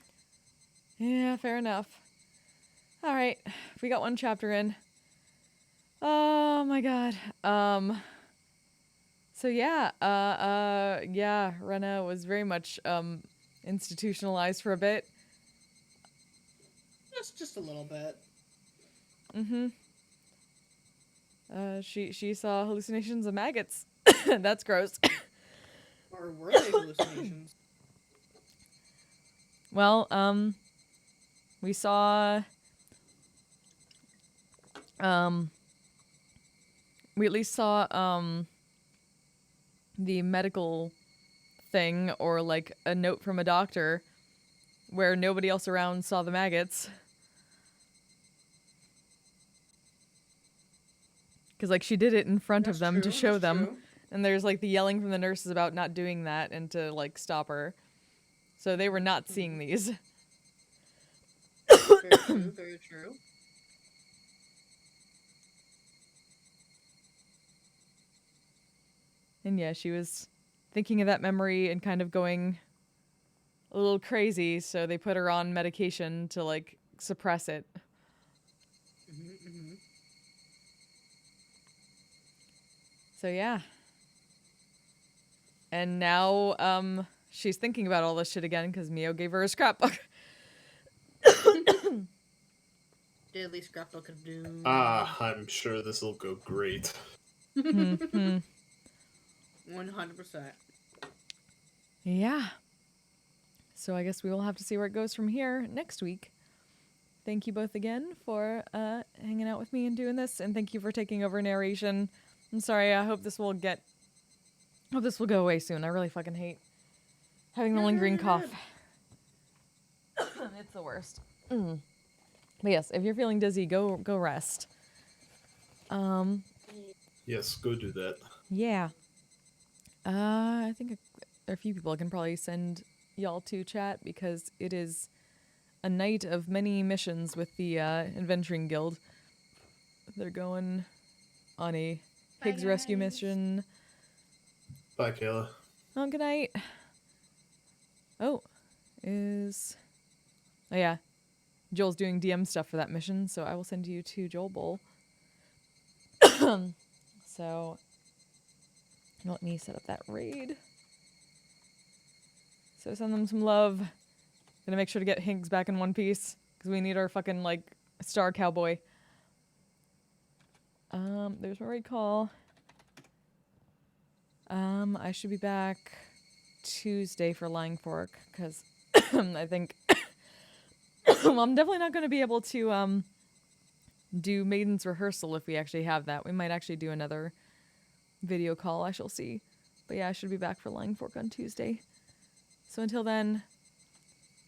S2: Yeah, fair enough. All right, we got 1 chapter in. Oh my God. So yeah, yeah, Rena was very much institutionalized for a bit.
S3: Just a little bit.
S2: Mm-hmm. She saw hallucinations of maggots. That's gross.
S3: Or were they hallucinations?
S2: Well, we saw, we at least saw, the medical thing, or like a note from a doctor where nobody else around saw the maggots. Because, like, she did it in front of them to show them.
S3: True.
S2: And there's, like, the yelling from the nurses about not doing that and to, like, stop her. So they were not seeing these.
S3: Very true, very true.
S2: And yeah, she was thinking of that memory and kind of going a little crazy, so they put her on medication to, like, suppress it.
S3: Mm-hmm.
S2: So yeah. And now, she's thinking about all this shit again because Mio gave her a scrapbook.
S3: Daily scrapbook of doom.
S4: I'm sure this'll go great.
S3: 100%.
S2: Yeah. So I guess we will have to see where it goes from here next week. Thank you both again for hanging out with me and doing this, and thank you for taking over narration. I'm sorry, I hope this will go away soon. I really fucking hate having the lingering cough. It's the worst. But yes, if you're feeling dizzy, go rest.
S4: Yes, go do that.
S2: Yeah. I think a few people I can probably send y'all to chat because it is a night of many missions with the Adventuring Guild. They're going on a pigs rescue mission.
S4: Bye, Kayla.
S2: Oh, good night. Oh, yeah. Joel's doing DM stuff for that mission, so I will send you to Joel Bowl. So, let me set up that raid. So send them some love. Gonna make sure to get Hinks back in one piece, because we need our fucking, like, star cowboy. There's my raid call. I should be back Tuesday for Lying Fork, because I think well, I'm definitely not going to be able to do Maiden's Rehearsal if we actually have that. We might actually do another video call, I shall see. But yeah, I should be back for Lying Fork on Tuesday. So until then,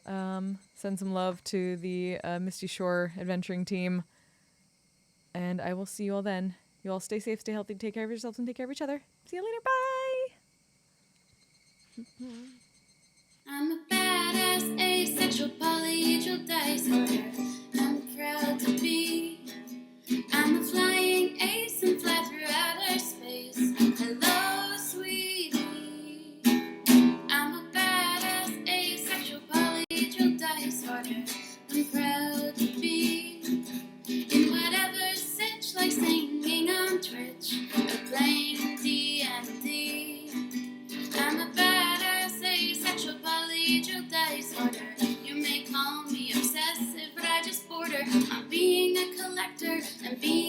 S2: send some love to the Misty Shore adventuring team. And I will see you all then. You all stay safe, stay healthy, take care of yourselves, and take care of each other. See you later. Bye!
S1: I'm a badass, asexual, polyhedral dice holder. I'm proud to be. I'm a flying ace and fly through outer space. Hello, sweetie. I'm a badass, asexual, polyhedral dice holder. I'm proud to be in whatever sitch, like singing on Twitch or playing D&D. collector and be